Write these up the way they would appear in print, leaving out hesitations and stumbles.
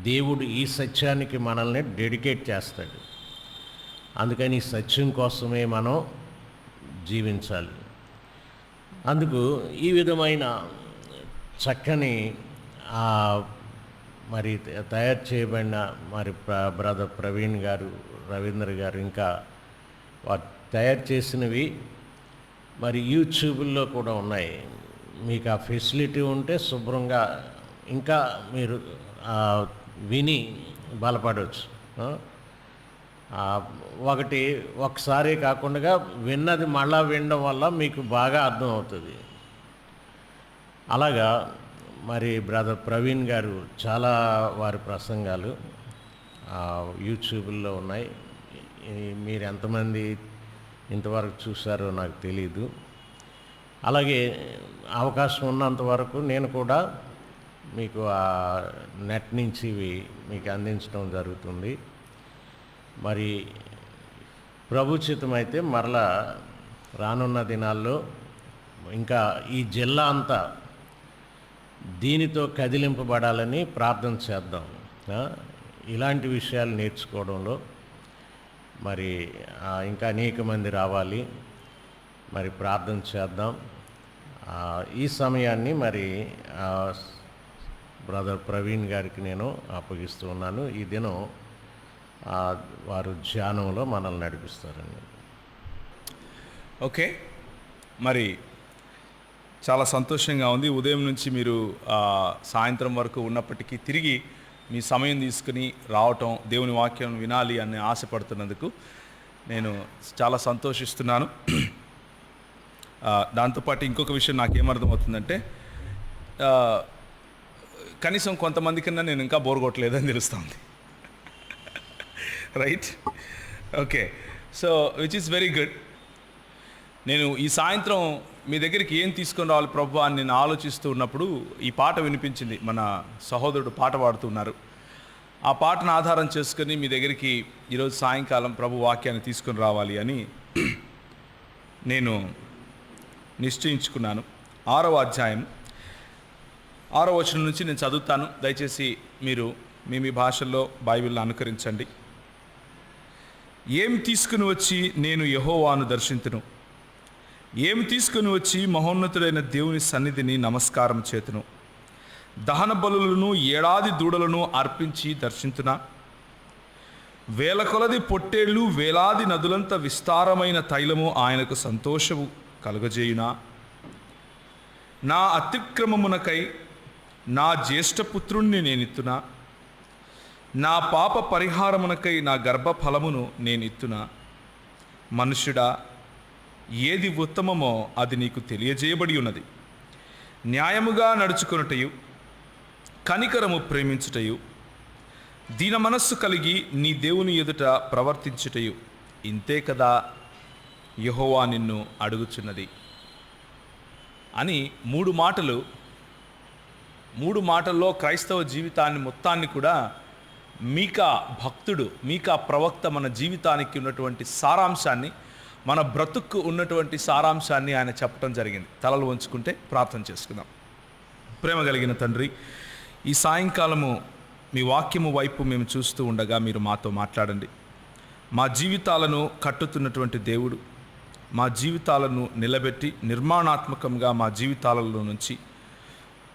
దేవుడు ఈ సత్యానికి మనల్ని డెడికేట్ చేస్తాడు. అందుకని ఈ సత్యం కోసమే మనం జీవించాలి. అందుకు ఈ విధమైన చక్కని మరి తయారు చేయబడిన మరి బ్రదర్ ప్రవీణ్ గారు, రవీంద్ర గారు ఇంకా వారు తయారు చేసినవి మరి యూట్యూబ్లో కూడా ఉన్నాయి. మీకు ఆ ఫెసిలిటీ ఉంటే శుభ్రంగా ఇంకా మీరు విని బలపడవచ్చు. ఒకసారి కాకుండా విన్నది మళ్ళా వినడం వల్ల మీకు బాగా అర్థమవుతుంది. అలాగా మరి బ్రదర్ ప్రవీణ్ గారు చాలా వారి ప్రసంగాలు యూట్యూబ్లో ఉన్నాయి. మీరు ఎంతమంది ఇంతవరకు చూసారో నాకు తెలీదు. అలాగే అవకాశం ఉన్నంత వరకు నేను కూడా మీకు ఆ నెట్ నుంచి ఇవి మీకు అందించడం జరుగుతుంది. మరి ప్రభుచితమైతే మరలా రానున్న దినాల్లో ఇంకా ఈ జిల్లా అంతా దీనితో కదిలింపబడాలని ప్రార్థన చేద్దాం. ఇలాంటి విషయాలు నేర్చుకోవడంలో మరి ఇంకా అనేక మంది రావాలి. మరి ప్రార్థన చేద్దాం. ఈ సమయాన్ని మరి బ్రదర్ ప్రవీణ్ గారికి నేను అప్పగిస్తూ ఉన్నాను. ఈ దినం వారు ధ్యానంలో మనల్ని నడిపిస్తారండి. ఓకే, మరి చాలా సంతోషంగా ఉంది. ఉదయం నుంచి మీరు సాయంత్రం వరకు ఉన్నప్పటికీ తిరిగి మీ సమయం తీసుకుని రావటం, దేవుని వాక్యం వినాలి అని ఆశపడుతున్నందుకు నేను చాలా సంతోషిస్తున్నాను. దాంతోపాటు ఇంకొక విషయం నాకేమర్థమవుతుందంటే, కనీసం కొంతమంది కన్నా నేను ఇంకా బోర్ కొట్టలేదని తెలుస్తుంది. Right, okay, so which is very good. నేను ఈ సాయంత్రం మీ దగ్గరికి ఏం తీసుకొని రావాలి ప్రభు అని నేను ఆలోచిస్తూ ఉన్నప్పుడు ఈ పాట వినిపించింది. మన సహోదరుడు పాట పాడుతున్నారు. ఆ పాటను ఆధారం చేసుకొని మీ దగ్గరికి ఈరోజు సాయంకాలం ప్రభు వాక్యాన్ని తీసుకొని రావాలి అని నేను నిశ్చయించుకున్నాను. 6వ అధ్యాయం 6వ వచనం నుంచి నేను చదువుతాను. దయచేసి మీరు మీ భాషల్లో బైబిల్ని అనుకరించండి. ఏం తీసుకుని వచ్చి నేను యెహోవాను దర్శింతును, ఏమి తీసుకుని వచ్చి మహోన్నతుడైన దేవుని సన్నిధిని నమస్కారం చేతును. దహన బలులను 7 దూడలను అర్పించి దర్శించునా. వేల కొలది పొట్టేళ్ళు, వేలాది నదులంత విస్తారమైన తైలము ఆయనకు సంతోషము కలుగజేయునా. నా అతిక్రమమునకై నా జ్యేష్ఠపుత్రుణ్ణి నేనిత్తునా. నా పాప పరిహారమునకై నా గర్భఫలమును నేనిత్తునా. మనుష్యుడా, ఏది ఉత్తమమో అది నీకు తెలియజేయబడి ఉన్నది. న్యాయముగా నడుచుకొనుటయు, కనికరము ప్రేమించుటయు, దీన మనస్సు కలిగి నీ దేవుని ఎదుట ప్రవర్తించుటయు, ఇంతే కదా యెహోవా నిన్ను అడుగుచున్నది అని 3 మాటల్లో క్రైస్తవ జీవితాన్ని మొత్తాన్ని కూడా మీకా భక్తుడు, మీకా ప్రవక్త మన జీవితానికి ఉన్నటువంటి సారాంశాన్ని, మన బ్రతుక్కు ఉన్నటువంటి సారాంశాన్ని ఆయన చెప్పడం జరిగింది. తలలు వంచుకుంటే ప్రార్థన చేసుకుందాం. ప్రేమ కలిగిన తండ్రి, ఈ సాయంకాలము మీ వాక్యము వైపు మేము చూస్తూ ఉండగా మీరు మాతో మాట్లాడండి. మా జీవితాలను కట్టుతున్నటువంటి దేవుడు, మా జీవితాలను నిలబెట్టి నిర్మాణాత్మకంగా మా జీవితాలలో నుంచి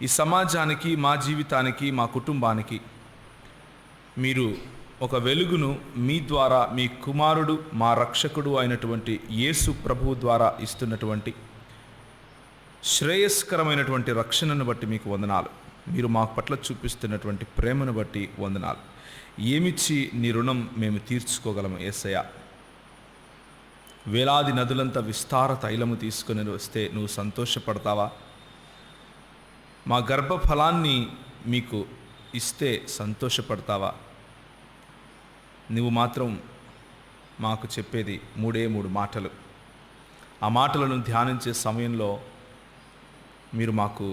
ఈ సమాజానికి, మా జీవితానికి, మా కుటుంబానికి మీరు ఒక వెలుగును మీ ద్వారా, మీ కుమారుడు, మా రక్షకుడు అయినటువంటి యేసు ప్రభువు ద్వారా ఇస్తున్నటువంటి శ్రేయస్కరమైనటువంటి రక్షణను బట్టి మీకు వందనాలు. మీరు మా పట్ల చూపిస్తున్నటువంటి ప్రేమను బట్టి వందనాలు. ఏమిచ్చి నీ రుణం మేము తీర్చుకోగలము యేసయ్య. వేలాది నదులంత విస్తార తైలము తీసుకుని వస్తే నువ్వు సంతోషపడతావా? మా గర్భఫలాన్ని మీకు ఇస్తే సంతోషపడతావా? నువ్వు మాత్రం మాకు చెప్పేది 3 మాటలు. ఆ మాటలను ధ్యానించే సమయంలో మీరు మాకు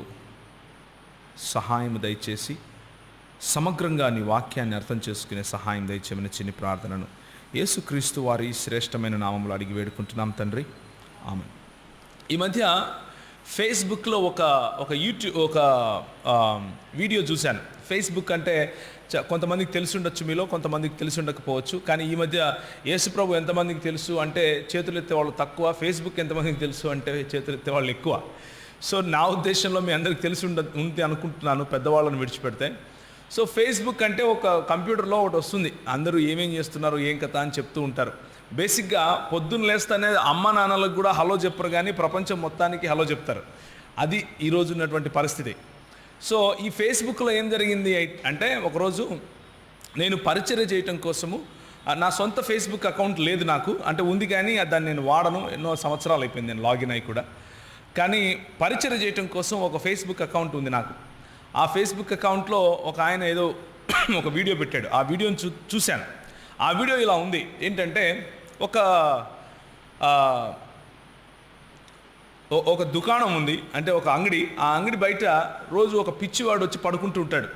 సహాయం దయచేసి సమగ్రంగా నీ వాక్యాన్ని అర్థం చేసుకునే సహాయం దయచేయమని చిన్ని ప్రార్థనను యేసుక్రీస్తు వారి శ్రేష్టమైన నామములో అడిగి వేడుకుంటున్నాం తండ్రి, ఆమేన్. ఈ మధ్య ఫేస్బుక్లో ఒక యూట్యూబ్ ఆ, వీడియో చూశాను. ఫేస్బుక్ అంటే కొంతమందికి తెలిసి ఉండొచ్చు, మీలో కొంతమందికి తెలిసి ఉండకపోవచ్చు. కానీ ఈ మధ్య యేసుప్రభు ఎంతమందికి తెలుసు అంటే చేతులెత్తే వాళ్ళు తక్కువ, ఫేస్బుక్ ఎంతమందికి తెలుసు అంటే చేతులెత్తే వాళ్ళు ఎక్కువ. సో నా ఉద్దేశంలో మీ అందరికి తెలిసి ఉంది అనుకుంటున్నాను, పెద్దవాళ్ళని విడిచిపెడితే. సో ఫేస్బుక్ అంటే ఒక కంప్యూటర్లో ఒకటి వస్తుంది, అందరూ ఏమేం చేస్తున్నారు ఏం కథ అని చెప్తూ ఉంటారు. బేసిక్గా పొద్దున్న లేస్తేనే అమ్మ నాన్నలకు కూడా హలో చెప్పరు, కానీ ప్రపంచం మొత్తానికి హలో చెప్తారు. అది ఈరోజు ఉన్నటువంటి పరిస్థితి. సో ఈ ఫేస్బుక్లో ఏం జరిగింది అంటే, ఒకరోజు నేను పరిచర్య చేయటం కోసము, నా సొంత ఫేస్బుక్ అకౌంట్ లేదు నాకు, అంటే ఉంది కానీ దాన్ని నేను వాడను, ఎన్నో సంవత్సరాలు అయిపోయింది నేను లాగిన్ అయ్యి కూడా. కానీ పరిచర్య చేయటం కోసం ఒక ఫేస్బుక్ అకౌంట్ ఉంది నాకు. ఆ ఫేస్బుక్ అకౌంట్లో ఒక ఆయన ఏదో ఒక వీడియో పెట్టాడు. ఆ వీడియోని చూశాను. ఆ వీడియో ఇలా ఉంది, ఏంటంటే ఒక దుకాణం ఉంది, అంటే ఒక అంగడి. ఆ అంగడి బయట రోజు ఒక పిచ్చివాడు వచ్చి పడుకుంటూ ఉంటాడు.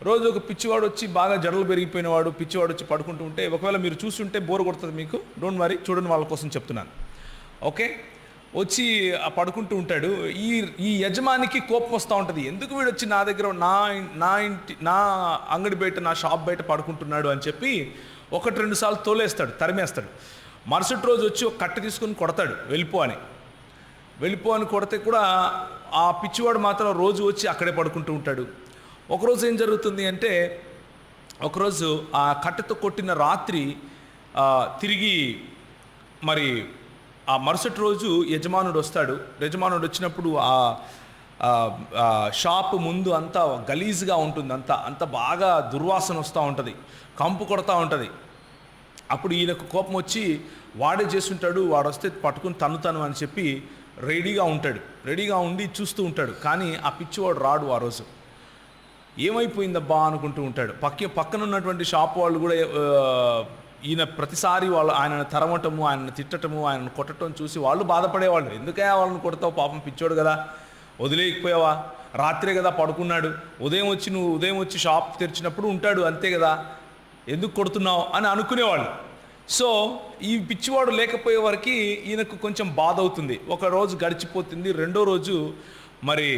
రోజు ఒక పిచ్చివాడు వచ్చి, బాగా జడలు పెరిగిపోయినవాడు పిచ్చివాడు వచ్చి పడుకుంటూ ఉంటే, ఒకవేళ మీరు చూస్తుంటే బోర్ కొడుతుంది మీకు, డోంట్ వరీ, చూడండి, వాళ్ళ కోసం చెప్తున్నాను. ఓకే, వచ్చి పడుకుంటూ ఉంటాడు. ఈ యజమానికి కోపం వస్తూ ఉంటుంది, ఎందుకు వీడు వచ్చి నా దగ్గర నా అంగడి బయట, నా షాప్ బయట పడుకుంటున్నాడు అని చెప్పి 1-2 సార్లు తోలేస్తాడు, తరిమేస్తాడు. మరుసటి రోజు వచ్చి ఒక కట్ట తీసుకొని కొడతాడు, వెళ్ళిపో అని కొడితే కూడా ఆ పిచ్చివాడు మాత్రం రోజు వచ్చి అక్కడే పడుకుంటూ ఉంటాడు. ఒకరోజు ఏం జరుగుతుంది అంటే, ఒకరోజు ఆ కట్టెతో కొట్టిన రాత్రి తిరిగి మరి ఆ మరుసటి రోజు యజమానుడు వస్తాడు. యజమానుడు వచ్చినప్పుడు ఆ షాప్ ముందు అంతా గలీజ్గా ఉంటుంది, అంత బాగా దుర్వాసన వస్తూ ఉంటుంది, కంపు కొడతా ఉంటుంది. అప్పుడు ఈయనకు కోపం వచ్చి, వాడే చేస్తుంటాడు, వాడు వస్తే పట్టుకుని తన్నుతాను అని చెప్పి రెడీగా ఉండి చూస్తూ ఉంటాడు. కానీ ఆ పిచ్చివాడు రాడు. ఆ రోజు ఏమైపోయిందబ్బా అనుకుంటూ ఉంటాడు. పక్కన ఉన్నటువంటి షాప్ వాళ్ళు కూడా ఈయన ప్రతిసారి ఆయనను తరమటము, ఆయనను తిట్టటము, ఆయనను కొట్టడం చూసి వాళ్ళు బాధపడేవాళ్ళు. ఎందుకే వాళ్ళని కొడతావు, పాపం పిచ్చోడు కదా, వదిలేయకపోయావా, రాత్రే కదా పడుకున్నాడు, ఉదయం వచ్చి షాప్ తెరిచినప్పుడు ఉంటాడు, అంతే కదా, ఎందుకు కొడుతున్నావు అని అనుకునేవాళ్ళు. సో ఈ పిచ్చివాడు లేకపోయే వరకు ఈయనకు కొంచెం బాధ అవుతుంది. ఒక రోజు గడిచిపోతుంది, రెండో రోజు మరి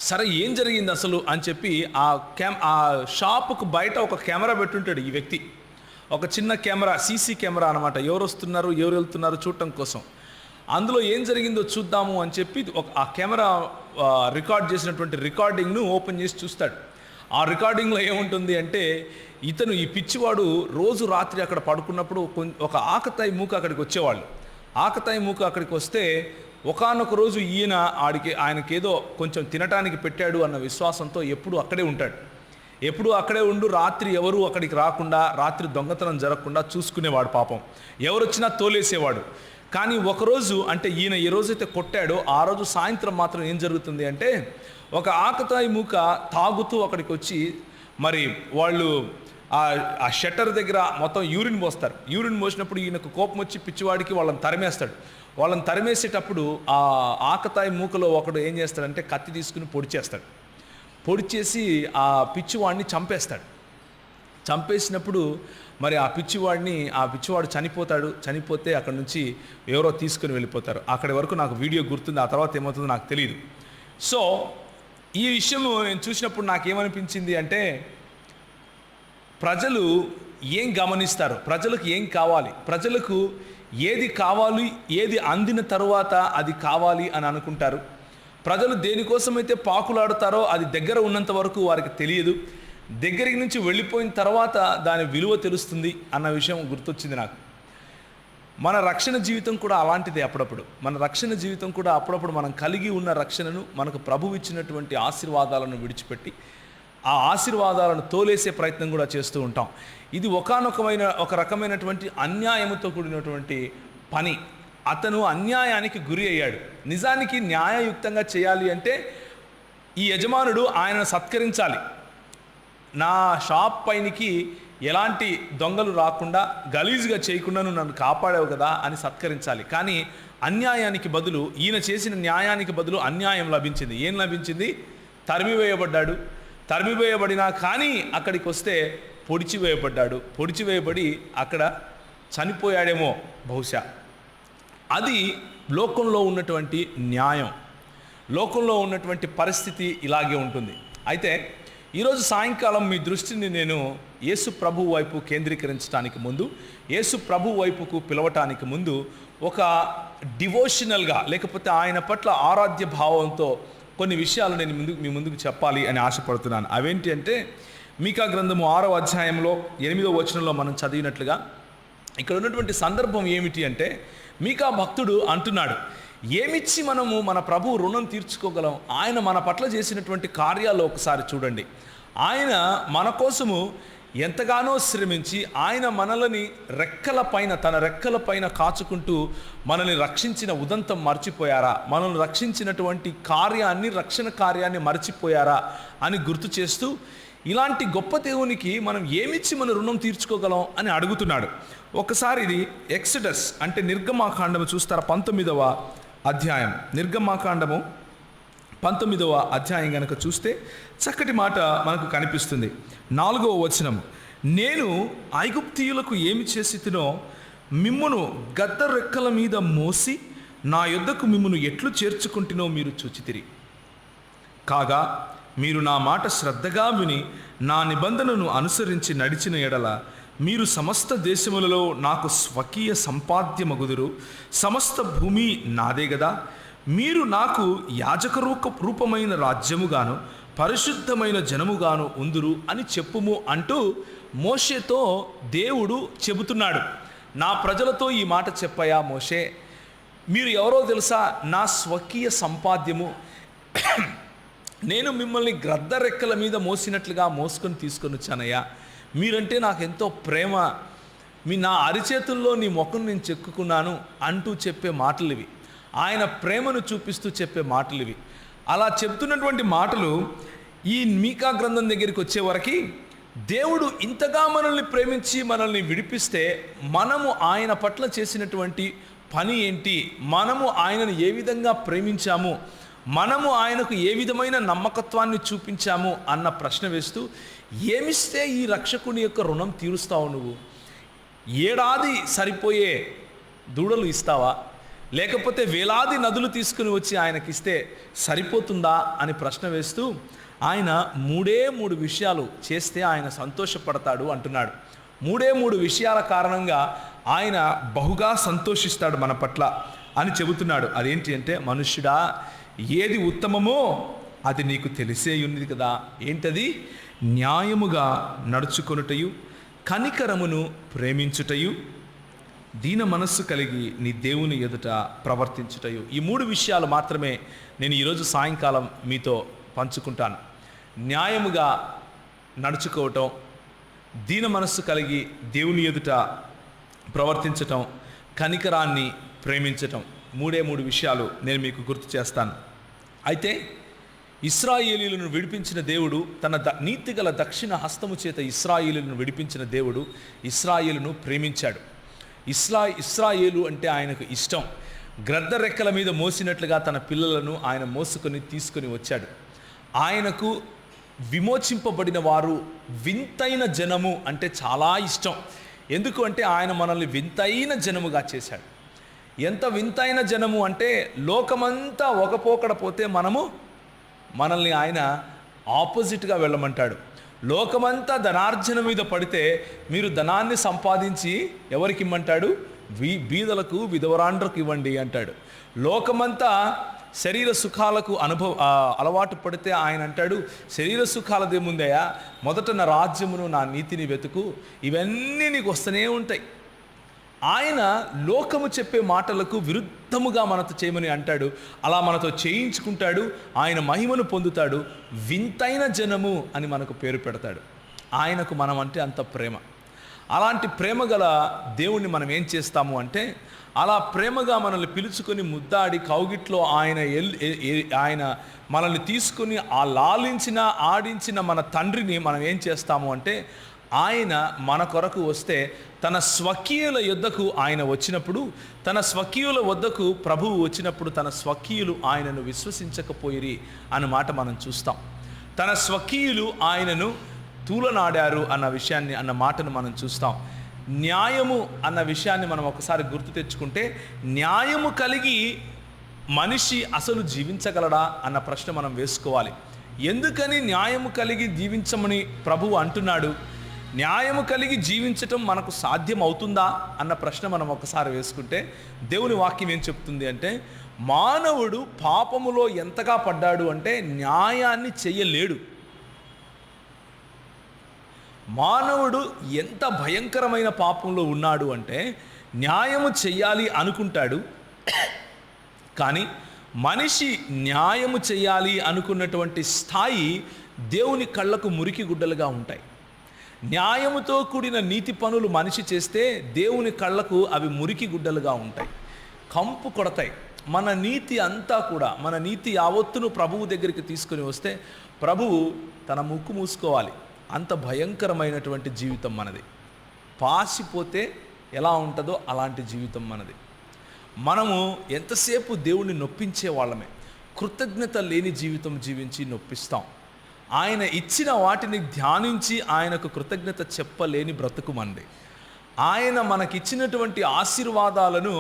సరే ఏం జరిగింది అసలు అని చెప్పి ఆ షాపుకు బయట ఒక కెమెరా పెట్టుంటాడు ఈ వ్యక్తి. ఒక చిన్న కెమెరా, సీసీ కెమెరా అనమాట, ఎవరు వస్తున్నారు ఎవరు వెళ్తున్నారు చూడటం కోసం. అందులో ఏం జరిగిందో చూద్దాము అని చెప్పి ఆ కెమెరా రికార్డ్ చేసినటువంటి రికార్డింగ్ను ఓపెన్ చేసి చూస్తాడు. ఆ రికార్డింగ్లో ఏముంటుంది అంటే, ఈ పిచ్చివాడు రోజు రాత్రి అక్కడ పడుకున్నప్పుడు ఒక ఆకతాయి మూక అక్కడికి వచ్చేవాళ్ళు. ఆకతాయి మూక అక్కడికి వస్తే ఒకానొక రోజు ఆయనకేదో కొంచెం తినటానికి పెట్టాడు అన్న విశ్వాసంతో ఎప్పుడు అక్కడే ఉంటాడు. ఎప్పుడు అక్కడే ఉండు, రాత్రి ఎవరు అక్కడికి రాకుండా, రాత్రి దొంగతనం జరగకుండా చూసుకునేవాడు. పాపం ఎవరు వచ్చినా తోలేసేవాడు. కానీ ఒకరోజు, అంటే ఈయన ఏ రోజైతే కొట్టాడో ఆ రోజు సాయంత్రం మాత్రం ఏం జరుగుతుంది అంటే, ఒక ఆకతాయి మూక తాగుతూ అక్కడికి వచ్చి, మరి వాళ్ళు ఆ షట్టర్ దగ్గర మొత్తం యూరిన్ పోస్తారు. యూరిన్ పోసినప్పుడు ఈయనకు కోపం వచ్చి పిచ్చివాడికి వాళ్ళని తరిమేస్తాడు. వాళ్ళని తరిమేసేటప్పుడు ఆ ఆకతాయి మూకలో ఒకడు ఏం చేస్తాడంటే కత్తి తీసుకుని పొడిచేసి ఆ పిచ్చివాడిని చంపేస్తాడు. చంపేసినప్పుడు మరి ఆ పిచ్చివాడు చనిపోతే అక్కడ నుంచి ఎవరో తీసుకుని వెళ్ళిపోతారు. అక్కడి వరకు నాకు వీడియో గుర్తుంది, ఆ తర్వాత ఏమవుతుందో నాకు తెలియదు. సో ఈ విషయము నేను చూసినప్పుడు నాకేమనిపించింది అంటే, ప్రజలు ఏం గమనిస్తారు, ప్రజలకు ఏం కావాలి, ప్రజలకు ఏది కావాలి, ఏది అందిన తరువాత అది కావాలి అని అనుకుంటారు. ప్రజలు దేనికోసమైతే పాకులాడుతారో అది దగ్గర ఉన్నంత వరకు వారికి తెలియదు, దగ్గరికి నుంచి వెళ్ళిపోయిన తర్వాత దాని విలువ తెలుస్తుంది అన్న విషయం గుర్తొచ్చింది నాకు. మన రక్షణ జీవితం కూడా అలాంటిదే. అప్పుడప్పుడు మనం కలిగి ఉన్న రక్షణను, మనకు ప్రభువు ఇచ్చినటువంటి ఆశీర్వాదాలను విడిచిపెట్టి ఆ ఆశీర్వాదాలను తోలేసే ప్రయత్నం కూడా చేస్తూ ఉంటాం. ఇది ఒక రకమైనటువంటి అన్యాయముతో కూడినటువంటి పని. అతను అన్యాయానికి గురి అయ్యాడు. నిజానికి న్యాయయుక్తంగా చేయాలి అంటే ఈ యజమానుడు ఆయనను సత్కరించాలి. నా షాప్ పైనికి ఎలాంటి దొంగలు రాకుండా, గలీజ్గా చేయకుండా నువ్వు నన్ను కాపాడావు కదా అని సత్కరించాలి. కానీ అన్యాయానికి బదులు, ఈయన చేసిన న్యాయానికి బదులు అన్యాయం లభించింది. ఏం లభించింది? తరిమివేయబడినా కానీ అక్కడికి వస్తే పొడిచివేయబడి అక్కడ చనిపోయాడేమో బహుశా. అది లోకంలో ఉన్నటువంటి న్యాయం, లోకంలో ఉన్నటువంటి పరిస్థితి ఇలాగే ఉంటుంది. అయితే ఈరోజు సాయంకాలం మీ దృష్టిని నేను యేసు ప్రభు వైపు కేంద్రీకరించడానికి ముందు, యేసు ప్రభు వైపుకు పిలవటానికి ముందు ఒక డివోషనల్గా, లేకపోతే ఆయన పట్ల ఆరాధ్య భావంతో కొన్ని విషయాలు నేను మీ ముందుకు చెప్పాలి అని ఆశపడుతున్నాను. అవేంటి అంటే, మీకా గ్రంథము 6వ అధ్యాయంలో 8వ వచనంలో మనం చదివినట్లుగా ఇక్కడ ఉన్నటువంటి సందర్భం ఏమిటి అంటే, మీకా భక్తుడు అంటున్నాడు, ఏమిచ్చి మనము మన ప్రభు రుణం తీర్చుకోగలం? ఆయన మన పట్ల చేసినటువంటి కార్యాలు ఒకసారి చూడండి. ఆయన మన కోసము ఎంతగానో శ్రమించి ఆయన మనల్ని తన రెక్కల పైన కాచుకుంటూ మనల్ని రక్షించిన ఉదంతం మర్చిపోయారా? మనల్ని రక్షించినటువంటి రక్షణ కార్యాన్ని మర్చిపోయారా అని గుర్తు చేస్తూ, ఇలాంటి గొప్ప దేవునికి మనం ఏమిచ్చి మన రుణం తీర్చుకోగలం అని అడుగుతున్నాడు. ఒకసారి ఇది ఎక్సడస్ అంటే నిర్గమాకాండము చూస్తారా, 19వ అధ్యాయం. నిర్గమాకాండము 19వ అధ్యాయం కనుక చూస్తే చక్కటి మాట మనకు కనిపిస్తుంది. 4వ వచనము, నేను ఐగుప్తీయులకు ఏమి చేసితినో మిమ్మును గద్ద రెక్కల మీద మోసి నా యొద్దకు మిమ్మును ఎట్లు చేర్చుకుంటునో మీరు చూచితిరి. కాగా మీరు నా మాట శ్రద్ధగా విని నా నిబంధనను అనుసరించి నడిచిన ఎడల మీరు సమస్త దేశములలో నాకు స్వకీయ సంపాద్యమగుదురు. సమస్త భూమి నాదే గదా. మీరు నాకు యాజక రూపమైన రాజ్యముగాను పరిశుద్ధమైన జనముగాను ఉందురు అని చెప్పుము అంటూ మోషేతో దేవుడు చెబుతున్నాడు. నా ప్రజలతో ఈ మాట చెప్పయా మోషే, మీరు ఎవరో తెలుసా? నా స్వకీయ సంపాద్యము. నేను మిమ్మల్ని గ్రద్ద రెక్కల మీద మోసినట్లుగా మోసుకొని తీసుకొని వచ్చానయ్యా. మీరంటే నాకు ఎంతో ప్రేమ. నా అరిచేతుల్లో నీ ముఖం నేను చెక్కుకున్నాను అంటూ చెప్పే మాటలు ఇవి. ఆయన ప్రేమను చూపిస్తూ చెప్పే మాటలు ఇవి. అలా చెప్తున్నటువంటి మాటలు ఈ మీకా గ్రంథం దగ్గరికి వచ్చేవరకు, దేవుడు ఇంతగా మనల్ని ప్రేమించి మనల్ని విడిపిస్తే మనము ఆయన పట్ల చేసినటువంటి పని ఏంటి, మనము ఆయనను ఏ విధంగా ప్రేమించాము, మనము ఆయనకు ఏ విధమైన నమ్మకత్వాన్ని చూపించాము అన్న ప్రశ్న వేస్తూ, ఏమిస్తే ఈ రక్షకుని యొక్క రుణం తీరుస్తావు నువ్వు? ఏడాది సరిపోయే దూడలు ఇస్తావా? లేకపోతే వేలాది నదులు తీసుకుని వచ్చి ఆయనకిస్తే సరిపోతుందా అని ప్రశ్న వేస్తూ, ఆయన 3 విషయాలు చేస్తే ఆయన సంతోషపడతాడు అంటున్నాడు. 3 విషయాల కారణంగా ఆయన బహుగా సంతోషిస్తాడు మన పట్ల అని చెబుతున్నాడు. అదేంటి అంటే, మనుష్యుడా, ఏది ఉత్తమమో అది నీకు తెలిసే ఉన్నది కదా. ఏంటది? న్యాయముగా నడుచుకొనుటయు, కనికరమును ప్రేమించుటయు, దీన మనస్సు కలిగి నీ దేవుని ఎదుట ప్రవర్తించుటయు. ఈ 3 విషయాలు మాత్రమే నేను ఈరోజు సాయంకాలం మీతో పంచుకుంటాను. న్యాయముగా నడుచుకోవటం, దీన మనస్సు కలిగి దేవుని ఎదుట ప్రవర్తించటం, కనికరాన్ని ప్రేమించటం. 3 విషయాలు నేను మీకు గుర్తు చేస్తాను. అయితే ఇశ్రాయేలీయులను విడిపించిన దేవుడు, తన నీతిగల దక్షిణ హస్తము చేత ఇశ్రాయేలీయులను విడిపించిన దేవుడు ఇశ్రాయేలును ప్రేమించాడు. ఇశ్రాయేలు అంటే ఆయనకు ఇష్టం. గ్రద్ద రెక్కల మీద మోసినట్లుగా తన పిల్లలను ఆయన మోసుకొని తీసుకొని వచ్చాడు. ఆయనకు విమోచింపబడిన వారు వింతైన జనము అంటే చాలా ఇష్టం. ఎందుకు అంటే ఆయన మనల్ని వింతైన జనముగా చేశాడు. ఎంత వింతైన జనము అంటే, లోకమంతా ఒక పోకడ పోతే మనల్ని ఆయన ఆపోజిట్గా వెళ్ళమంటాడు. లోకమంతా ధనార్జన మీద పడితే మీరు ధనాన్ని సంపాదించి ఎవరికి ఇమ్మంటాడు? బీదలకు, విధవరాండ్రకు ఇవ్వండి అంటాడు. లోకమంతా శరీర సుఖాలకు అలవాటు పడితే ఆయన అంటాడు, శరీర సుఖాలదేముందయ్యా, మొదట నా రాజ్యమును నా నీతిని వెతుకు, ఇవన్నీ నీకు వస్తూనే ఉంటాయి. ఆయన లోకము చెప్పే మాటలకు విరుద్ధముగా మనతో చేయమని అంటాడు. అలా మనతో చేయించుకుంటాడు. ఆయన మహిమను పొందుతాడు. వింతైన జనము అని మనకు పేరు పెడతాడు. ఆయనకు మనం అంటే అంత ప్రేమ. అలాంటి ప్రేమ గల దేవుణ్ణి మనం ఏం చేస్తాము అంటే, అలా ప్రేమగా మనల్ని పిలుచుకొని ముద్దాడి కౌగిట్లో ఆయన మనల్ని తీసుకుని ఆ లాలించిన ఆడించిన మన తండ్రిని మనం ఏం చేస్తాము అంటే, ఆయన మన కొరకు వస్తే తన స్వకీయుల యొద్దకు ఆయన వచ్చినప్పుడు, తన స్వకీయుల వద్దకు ప్రభువు వచ్చినప్పుడు తన స్వకీయులు ఆయనను విశ్వసించకపోయిరి అన్న మాట మనం చూస్తాం. తన స్వకీయులు ఆయనను తూలనాడారు అన్న మాటను మనం చూస్తాం. న్యాయము అన్న విషయాన్ని మనం ఒకసారి గుర్తు తెచ్చుకుంటే, న్యాయము కలిగి మనిషి అసలు జీవించగలడా అన్న ప్రశ్న మనం వేసుకోవాలి. ఎందుకని న్యాయము కలిగి జీవించమని ప్రభువు అంటున్నాడు? న్యాయము కలిగి జీవించటం మనకు సాధ్యం అవుతుందా అన్న ప్రశ్న మనం ఒకసారి వేసుకుంటే, దేవుని వాక్యం ఏం చెప్తుంది అంటే, మానవుడు పాపములో ఎంతగా పడ్డాడు అంటే న్యాయాన్ని చెయ్యలేడు. మానవుడు ఎంత భయంకరమైన పాపంలో ఉన్నాడు అంటే న్యాయము చెయ్యాలి అనుకుంటాడు, కానీ మనిషి న్యాయము చెయ్యాలి అనుకున్నటువంటి స్థాయి దేవుని కళ్ళకు మురికి గుడ్డలుగా ఉంటాయి. న్యాయముతో కూడిన నీతి పనులు మనిషి చేస్తే దేవుని కళ్ళకు అవి మురికి గుడ్డలుగా ఉంటాయి, కంపు కొడతాయి. మన నీతి అంతా కూడా, మన నీతి యావత్తును ప్రభువు దగ్గరికి తీసుకొని వస్తే ప్రభువు తన ముక్కు మూసుకోవాలి. అంత భయంకరమైనటువంటి జీవితం మనది. పాసిపోతే ఎలా ఉంటుందో అలాంటి జీవితం మనది. మనము ఎంతసేపు దేవుణ్ణి నొప్పించే వాళ్ళమే. కృతజ్ఞత లేని జీవితం జీవించి నొప్పిస్తాం. ఆయన ఇచ్చిన వాటిని ధ్యానించి ఆయనకు కృతజ్ఞత చెప్పలేని బ్రతుకు మనది. ఆయన మనకిచ్చినటువంటి ఆశీర్వాదాలను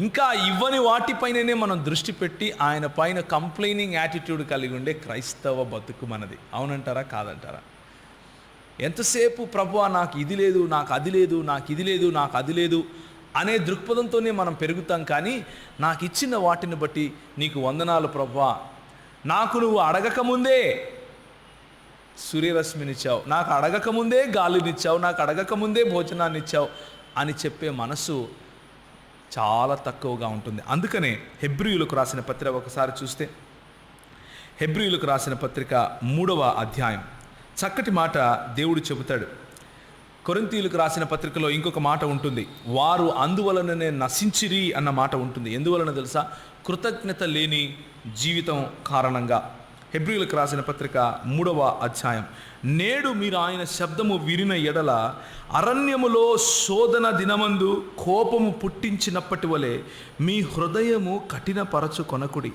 ఇంకా ఇవ్వని వాటిపైననే మనం దృష్టి పెట్టి ఆయన పైన కంప్లైనింగ్ యాటిట్యూడ్ కలిగి ఉండే క్రైస్తవ బతుకు మనది. అవునంటారా కాదంటారా? ఎంతసేపు ప్రభువా నాకు ఇది లేదు, నాకు అది లేదు, నాకు ఇది లేదు, నాకు అది లేదు అనే దృక్పథంతోనే మనం పెరుగుతాం. కానీ నాకు ఇచ్చిన వాటిని బట్టి నీకు వందనాలు ప్రభువా, నాకు నువ్వు అడగకముందే సూర్యరశ్మినిచ్చావు, నాకు అడగకముందే గాలినిచ్చావు, నాకు అడగకముందే భోజనాన్ని ఇచ్చావు అని చెప్పే మనసు చాలా తక్కువగా ఉంటుంది. అందుకనే హెబ్రీయులకు రాసిన పత్రిక ఒకసారి చూస్తే, హెబ్రీయులకు రాసిన పత్రిక 3వ అధ్యాయం చక్కటి మాట దేవుడు చెబుతాడు. కొరింథీయులకు రాసిన పత్రికలో ఇంకొక మాట ఉంటుంది, వారు అందువలననే నశించిరి అన్న మాట ఉంటుంది. ఎందువలన తెలుసా? కృతజ్ఞత లేని జీవితం కారణంగా. హెబ్రీయులకు రాసిన పత్రిక 3వ అధ్యాయం, నేడు మీరు ఆయన శబ్దము వినిన ఎడల అరణ్యములో శోధన దినమందు కోపము పుట్టించినప్పటి వలె మీ హృదయము కఠినపరచుకొనకుడి.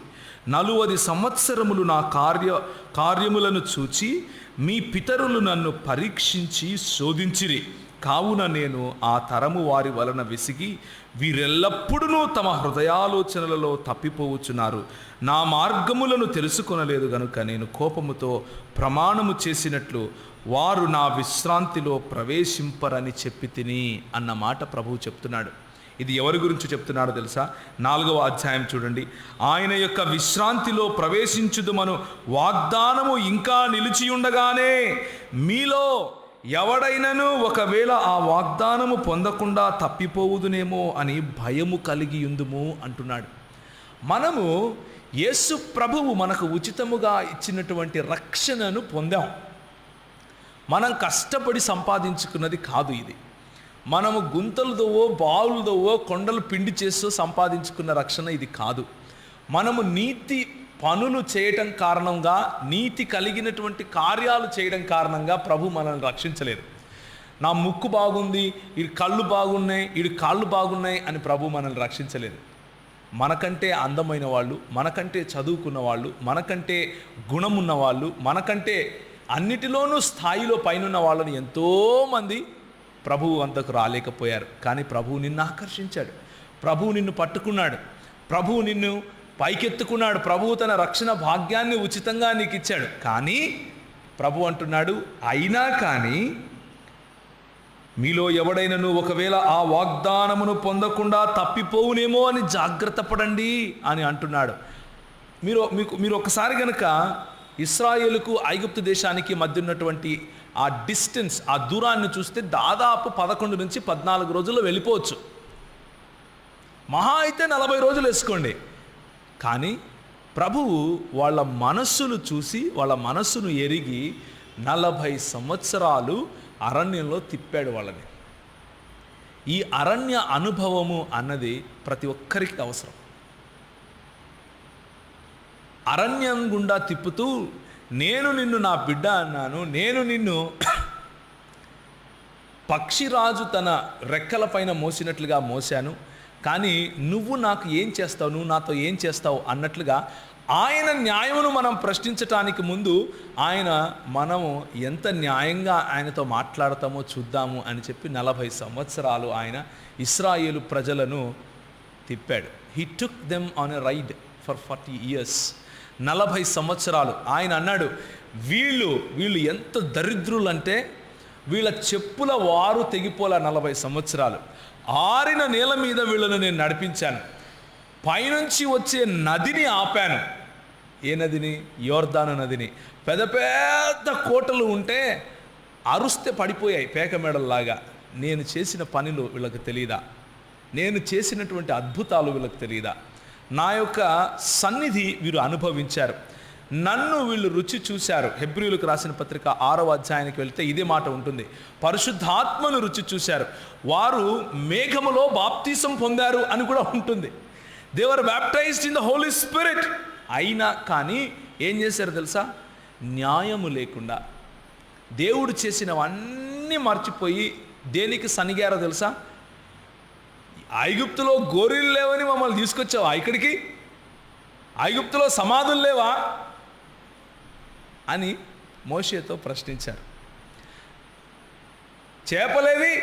40 సంవత్సరములు నా కార్యములను చూచి మీ పితరులు నన్ను పరీక్షించి శోధించిరి. కావున నేను ఆ తరము వారి వలన విసిగి వీరెల్లప్పుడూ తమ హృదయాలోచనలలో తప్పిపోవచ్చున్నారు. నా మార్గములను తెలుసుకొనలేదు గనుక నేను కోపముతో ప్రమాణము చేసినట్లు వారు నా విశ్రాంతిలో ప్రవేశింపరని చెప్పి తిని అన్న మాట ప్రభువు చెప్తున్నాడు. ఇది ఎవరి గురించి చెప్తున్నాడో తెలుసా? 4వ అధ్యాయం చూడండి. ఆయన యొక్క విశ్రాంతిలో ప్రవేశించుదుమను వాగ్దానము ఇంకా నిలిచి ఉండగానే మీలో ఎవడైనను ఒకవేళ ఆ వాగ్దానము పొందకుండా తప్పిపోవుదునేమో అని భయము కలిగి ఉందుము అంటున్నాడు. మనము యేసు ప్రభువు మనకు ఉచితముగా ఇచ్చినటువంటి రక్షణను పొందాం. మనం కష్టపడి సంపాదించుకున్నది కాదు ఇది. మనము గుంతలదోవో బావులదోవో కొండలు పిండి చేస్తూ సంపాదించుకున్న రక్షణ ఇది కాదు. మనము నీతి పనులు చేయటం కారణంగా, నీతి కలిగినటువంటి కార్యాలు చేయడం కారణంగా ప్రభు మనల్ని రక్షించలేదు. నా ముక్కు బాగుంది, ఈ కళ్ళు బాగున్నాయి, ఈ కాళ్ళు బాగున్నాయి అని ప్రభు మనల్ని రక్షించలేదు. మనకంటే అందమైన వాళ్ళు, మనకంటే చదువుకున్న వాళ్ళు, మనకంటే గుణమున్న వాళ్ళు, మనకంటే అన్నిటిలోనూ స్థాయిలో పైనున్న వాళ్ళని ఎంతోమంది ప్రభువు అంతకు రాలేకపోయారు. కానీ ప్రభువు నిన్ను ఆకర్షించాడు, ప్రభువు నిన్ను పట్టుకున్నాడు, ప్రభువు నిన్ను పైకెత్తుకున్నాడు, ప్రభువు తన రక్షణ భాగ్యాన్ని ఉచితంగా నీకు ఇచ్చాడు. కానీ ప్రభు అంటున్నాడు, అయినా కానీ మీలో ఎవడైనను ఒకవేళ ఆ వాగ్దానమును పొందకుండా తప్పిపోవునేమో అని జాగ్రత్త పడండి అని అంటున్నాడు. మీరు ఒకసారి కనుక ఇశ్రాయేలుకు ఐగుప్తు దేశానికి మధ్య ఉన్నటువంటి ఆ డిస్టెన్స్, ఆ దూరాన్ని చూస్తే దాదాపు 11 నుంచి 14 రోజుల్లో వెళ్ళిపోవచ్చు. మహా అయితే 40 రోజులు వేసుకోండి. కానీ ప్రభువు వాళ్ళ మనస్సును చూసి, వాళ్ళ మనస్సును ఎరిగి 40 సంవత్సరాలు అరణ్యంలో తిప్పాడు వాళ్ళని. ఈ అరణ్య అనుభవము అన్నది ప్రతి ఒక్కరికి అవసరం. అరణ్యం గుండా తిప్పుతూ, నేను నిన్ను నా బిడ్డ అన్నాను, నేను నిన్ను పక్షిరాజు తన రెక్కల పైన మోసినట్లుగా మోసాను, కానీ నువ్వు నాకు ఏం చేస్తావు, నువ్వు నాతో ఏం చేస్తావు అన్నట్లుగా ఆయన న్యాయమును మనం ప్రశ్నించటానికి ముందు మనము ఎంత న్యాయంగా ఆయనతో మాట్లాడతామో చూద్దాము అని చెప్పి 40 సంవత్సరాలు ఆయన ఇశ్రాయేలు ప్రజలను తిప్పాడు. He took them on a ride for 40 years. 40 సంవత్సరాలు ఆయన అన్నాడు, వీళ్ళు ఎంత దరిద్రులు అంటే వీళ్ళ చెప్పుల వారు తెగిపోల 40 సంవత్సరాలు. ఆరిన నేల మీద వీళ్ళను నేను నడిపించాను, పైనుంచి వచ్చే నదిని ఆపాను. ఏ నదిని? యోర్దాను నదిని. పెద్ద పెద్ద కోటలు ఉంటే అరుస్తే పడిపోయాయి పేక మెడల్లాగా. నేను చేసిన పనులు వీళ్ళకి తెలియదా? నేను చేసినటువంటి అద్భుతాలు వీళ్ళకి తెలియదా? నా యొక్క సన్నిధి వీరు అనుభవించారు, నన్ను వీళ్ళు రుచి చూశారు. హెబ్రీయులకు రాసిన పత్రిక 6వ అధ్యాయానికి వెళ్తే ఇదే మాట ఉంటుంది. పరిశుద్ధాత్మను రుచి చూశారు, వారు మేఘములో బాప్తీసం పొందారు అని కూడా ఉంటుంది. They were baptized in the holy spirit. అయినా కానీ ఏం చేశారు తెలుసా? న్యాయము లేకుండా దేవుడు చేసినవన్నీ మర్చిపోయి దేనికి సనిగారో తెలుసా? ఐగుప్తులో గోరీలు లేవని మమ్మల్ని తీసుకొచ్చావా ఇక్కడికి? ఐగుప్తులో సమాధులు లేవా అని మోషేతో ప్రశ్నించారు. చేపలేవి?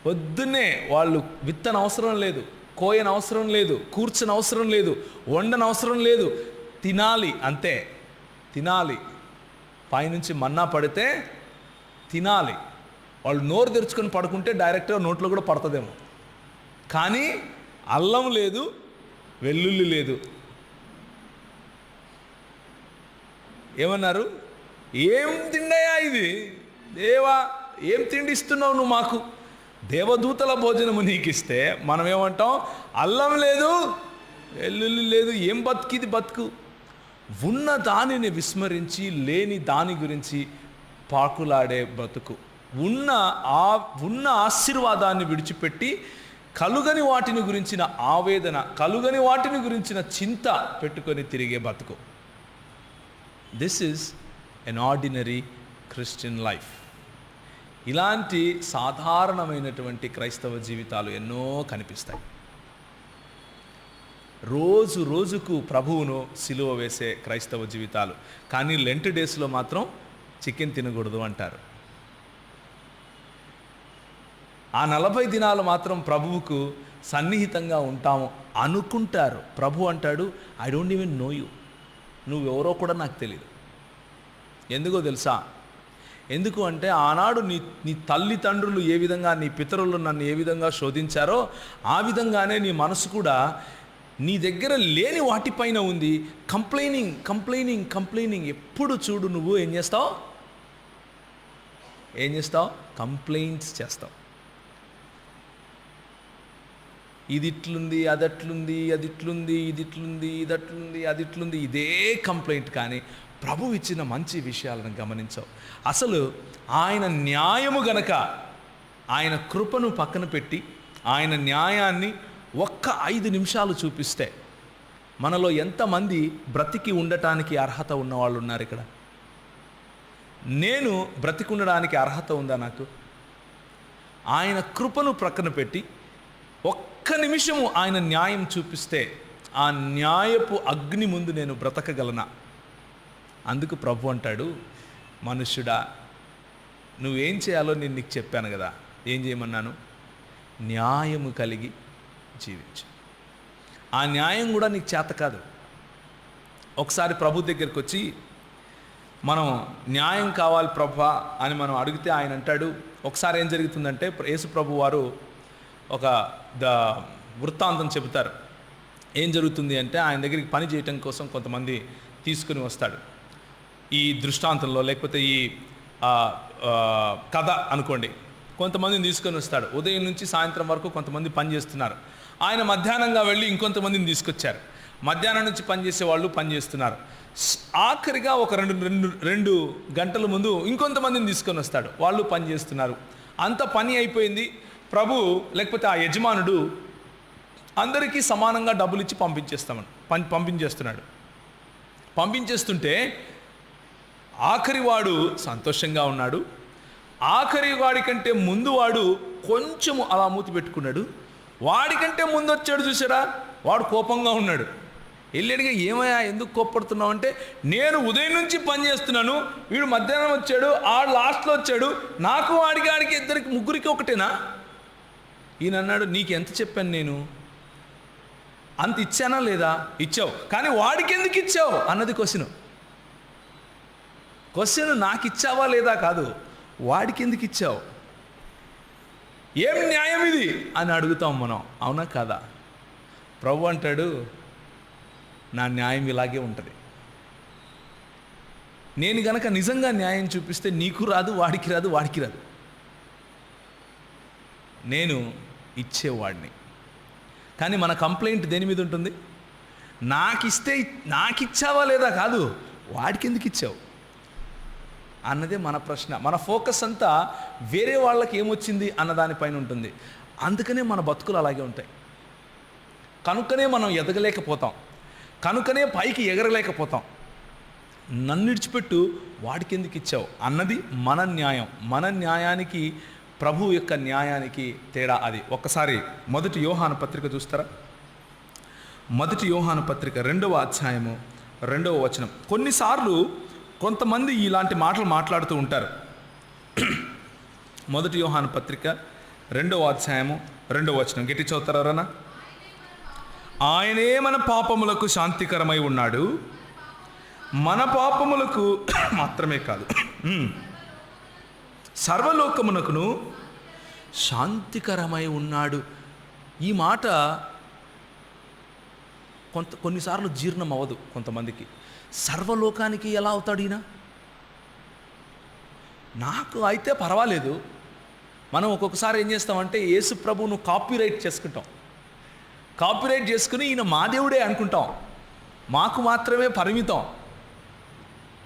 పొద్దున్నే వాళ్ళు విత్తన అవసరం లేదు, కోయన అవసరం లేదు, కూర్చొని అవసరం లేదు, వండన అవసరం లేదు, తినాలి అంతే. తినాలి, పైనుంచి మన్నా పడితే తినాలి. వాళ్ళు నోరు తెరుచుకొని పడుకుంటే డైరెక్ట్గా నోట్లో కూడా పడుతుందేమో. కానీ అల్లం లేదు, వెల్లుల్లి లేదు. ఏమన్నారు? ఏం తిండయా ఇది? దేవా, ఏం తిండి ఇస్తున్నావు నువ్వు మాకు? దేవదూతల భోజనము నీకు ఇస్తే మనం ఏమంటాం? అల్లం లేదు, వెల్లుల్లి లేదు, ఏం బతుకిది బతుకు? ఉన్న దానిని విస్మరించి లేని దాని గురించి పాకులాడే బ్రతుకు. ఉన్న ఆశీర్వాదాన్ని విడిచిపెట్టి కలుగని వాటిని గురించిన ఆవేదన, కలుగని వాటిని గురించిన చింత పెట్టుకొని తిరిగే బతుకు. This is an ordinary Christian life. ఇలాంటి సాధారణమైనటువంటి క్రైస్తవ జీవితాలు ఎన్నో కనిపిస్తాయి. రోజు రోజుకు ప్రభువును సిలువ వేసే క్రైస్తవ జీవితాలు. కానీ లెంట్ డేస్లో మాత్రం చికెన్ తినకూడదు అంటారు. ఆ 40 దినాలు మాత్రం ప్రభువుకు సన్నిహితంగా ఉంటాము అనుకుంటారు. ప్రభు అంటాడు, I don't even know you. నువ్వెవరో కూడా నాకు తెలియదు. ఎందుకో తెలుసా? ఎందుకు అంటే ఆనాడు నీ తల్లిదండ్రులు ఏ విధంగా, నీ పితరులు నన్ను ఏ విధంగా శోధించారో ఆ విధంగానే నీ మనసు కూడా నీ దగ్గర లేని వాటిపైన ఉంది. Complaining complaining complaining. ఎప్పుడు చూడు నువ్వు ఏం చేస్తావు? కంప్లైంట్స్ చేస్తావు. ఇది ఇట్లుంది, అది అట్లుంది, అది ఇట్లుంది, ఇది ఇట్లుంది, ఇది అట్లుంది, అది ఇట్లుంది, ఇదే కంప్లైంట్. కానీ ప్రభు ఇచ్చిన మంచి విషయాలను గమనించవు. అసలు ఆయన న్యాయము గనక ఆయన కృపను పక్కన పెట్టి ఆయన న్యాయాన్ని ఒక్క 5 నిమిషాలు చూపిస్తే మనలో ఎంతమంది బ్రతికి ఉండటానికి అర్హత ఉన్నవాళ్ళు ఉన్నారు ఇక్కడ? నేను బ్రతికి ఉండడానికి అర్హత ఉందా నాకు? ఆయన కృపను ప్రక్కన పెట్టి ఒక్క నిమిషము ఆయన న్యాయం చూపిస్తే ఆ న్యాయపు అగ్ని ముందు నేను బ్రతకగలనా? అందుకు ప్రభు అంటాడు, మనుష్యుడా, నువ్వేం చేయాలో నేను నీకు చెప్పాను కదా. ఏం చేయమన్నాను? న్యాయము కలిగి జీవించు. ఆ న్యాయం కూడా నీకు చేత కాదు. ఒకసారి ప్రభు దగ్గరికి వచ్చి మనం న్యాయం కావాలి ప్రభా అని మనం అడిగితే ఆయన అంటాడు, ఒకసారి ఏం జరుగుతుందంటే యేసు ప్రభు వారు ఒక వృత్తాంతం చెబుతారు. ఏం జరుగుతుంది అంటే ఆయన దగ్గరికి పని చేయటం కోసం కొంతమంది తీసుకుని వస్తాడు. ఈ దృష్టాంతంలో లేకపోతే ఈ కథ అనుకోండి, కొంతమందిని తీసుకొని వస్తాడు. ఉదయం నుంచి సాయంత్రం వరకు కొంతమంది పని చేస్తున్నారు. ఆయన మధ్యాహ్నంగా వెళ్ళి ఇంకొంతమందిని తీసుకొచ్చారు. మధ్యాహ్నం నుంచి పనిచేసే వాళ్ళు పనిచేస్తున్నారు. ఆఖరిగా ఒక రెండు గంటల ముందు ఇంకొంతమందిని తీసుకొని వస్తాడు. వాళ్ళు పని చేస్తున్నారు. అంత పని అయిపోయింది. ప్రభు లేకపోతే ఆ యజమానుడు అందరికీ సమానంగా డబ్బులు ఇచ్చి పంపించేస్తున్నాడు. పంపించేస్తుంటే ఆఖరి వాడు సంతోషంగా ఉన్నాడు. ఆఖరి వాడి కంటే ముందు వాడు కొంచెము అలా మూతి పెట్టుకున్నాడు. వాడికంటే ముందు వచ్చాడు చూసారా, వాడు కోపంగా ఉన్నాడు. వెళ్ళాడుగా, ఏమయ్యా ఎందుకు కోప్పడుతున్నావు అంటే, నేను ఉదయం నుంచి పని చేస్తున్నాను, వీడు మధ్యాహ్నం వచ్చాడు, ఆడు లాస్ట్లో వచ్చాడు, నాకు వాడికి ఇద్దరికి ముగ్గురికి ఒకటేనా? ఈయన అన్నాడు, నీకు ఎంత చెప్పాను నేను? అంత ఇచ్చానా లేదా? ఇచ్చావు, కానీ వాడికి ఎందుకు ఇచ్చావు అన్నది క్వశ్చన్. నాకు ఇచ్చావా లేదా కాదు, వాడికి ఎందుకు ఇచ్చావు, ఏం న్యాయం ఇది అని అడుగుతాం మనం, అవునా కాదా? ప్రభు అంటాడు, నా న్యాయం ఇలాగే ఉంటుంది. నేను గనక నిజంగా న్యాయం చూపిస్తే నీకు రాదు, వాడికి రాదు, వాడికి రాదు. నేను ఇచ్చేవాడిని. కానీ మన కంప్లైంట్ దేని మీద ఉంటుంది? నాకు ఇచ్చావా లేదా కాదు, వాడికి ఎందుకు ఇచ్చావు అన్నదే మన ప్రశ్న. మన ఫోకస్ అంతా వేరే వాళ్ళకి ఏమొచ్చింది అన్న దానిపైన ఉంటుంది. అందుకనే మన బతుకులు అలాగే ఉంటాయి. కనుకనే మనం ఎదగలేకపోతాం, కనుకనే పైకి ఎగరలేకపోతాం. నన్ను విడిచిపెట్టు, వాడికి ఎందుకు ఇచ్చావు అన్నది మన న్యాయం. మన న్యాయానికి ప్రభు యొక్క న్యాయానికి తేడా అది. ఒక్కసారి 1 యోహాను పత్రిక చూస్తారా? 1 యోహాను పత్రిక 2వ అధ్యాయము 2వ వచనం. కొన్నిసార్లు కొంతమంది ఇలాంటి మాటలు మాట్లాడుతూ ఉంటారు. 1 యోహాను పత్రిక 2వ అధ్యాయము 2వ వచనం గట్టి చదువుతారా? ఆయనే మన పాపములకు శాంతికరమై ఉన్నాడు, మన పాపములకు మాత్రమే కాదు, సర్వలోకమునకును శాంతికరమై ఉన్నాడు. ఈ మాట కొన్నిసార్లు జీర్ణం అవ్వదు కొంతమందికి. సర్వలోకానికి ఎలా అవుతాడు ఈయన? నాకు అయితే పర్వాలేదు. మనం ఒక్కొక్కసారి ఏం చేస్తామంటే, యేసు ప్రభువును కాపీరైట్ చేసుకుంటాం. కాపీరైట్ చేసుకుని ఈయన మా దేవుడే అనుకుంటాం, మాకు మాత్రమే పరిమితం.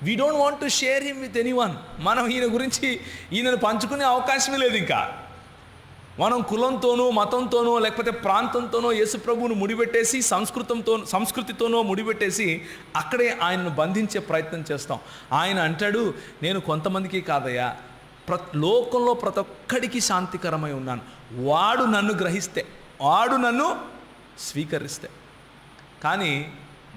We don't want to share him with anyone. మనం ఈయనను పంచుకునే అవకాశమే లేదు. ఇంకా మనం కులంతోనో మతంతోనో లేకపోతే ప్రాంతంతోనో యేసు ప్రభువును ముడిపెట్టేసి సంస్కృతితోనో ముడిపెట్టేసి అక్కడే ఆయనను బంధించే ప్రయత్నం చేస్తాం. ఆయన అంటాడు, నేను కొంతమందికి కాదయ్యా, లోకంలో ప్రతి ఒక్కడికి శాంతికరమై ఉన్నాను. వాడు నన్ను గ్రహిస్తే, వాడు నన్ను స్వీకరిస్తే. కానీ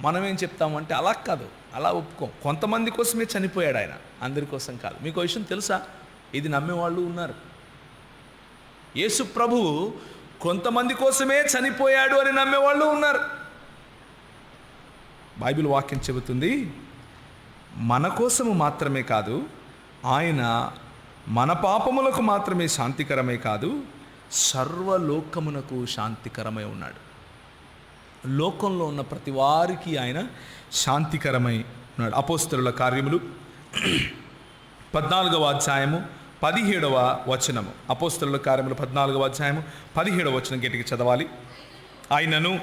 మనం ఏం చెప్తామంటే, అలా కాదు, అలా ఒప్పుకోం. కొంతమంది కోసమే చనిపోయాడు ఆయన, అందరి కోసం కాదు. మీకు విషయం తెలుసా? ఇది నమ్మేవాళ్ళు ఉన్నారు. యేసు ప్రభువు కొంతమంది కోసమే చనిపోయాడు అని నమ్మేవాళ్ళు ఉన్నారు. బైబిల్ వాక్యం చెబుతుంది, మన కోసము మాత్రమే కాదు, ఆయన మన పాపములకు మాత్రమే శాంతికరమే కాదు, సర్వలోకమునకు శాంతికరమై ఉన్నాడు. లోకంలో ఉన్న ప్రతి వారికి ఆయన శాంతికరమై ఉన్నాడు. అపోస్తలుల కార్యములు 14వ అధ్యాయము 17వ వచనము. అపోస్తలుల కార్యములు 14వ అధ్యాయము 17వ వచనం గట్టిగా చదవాలి. ఆయనను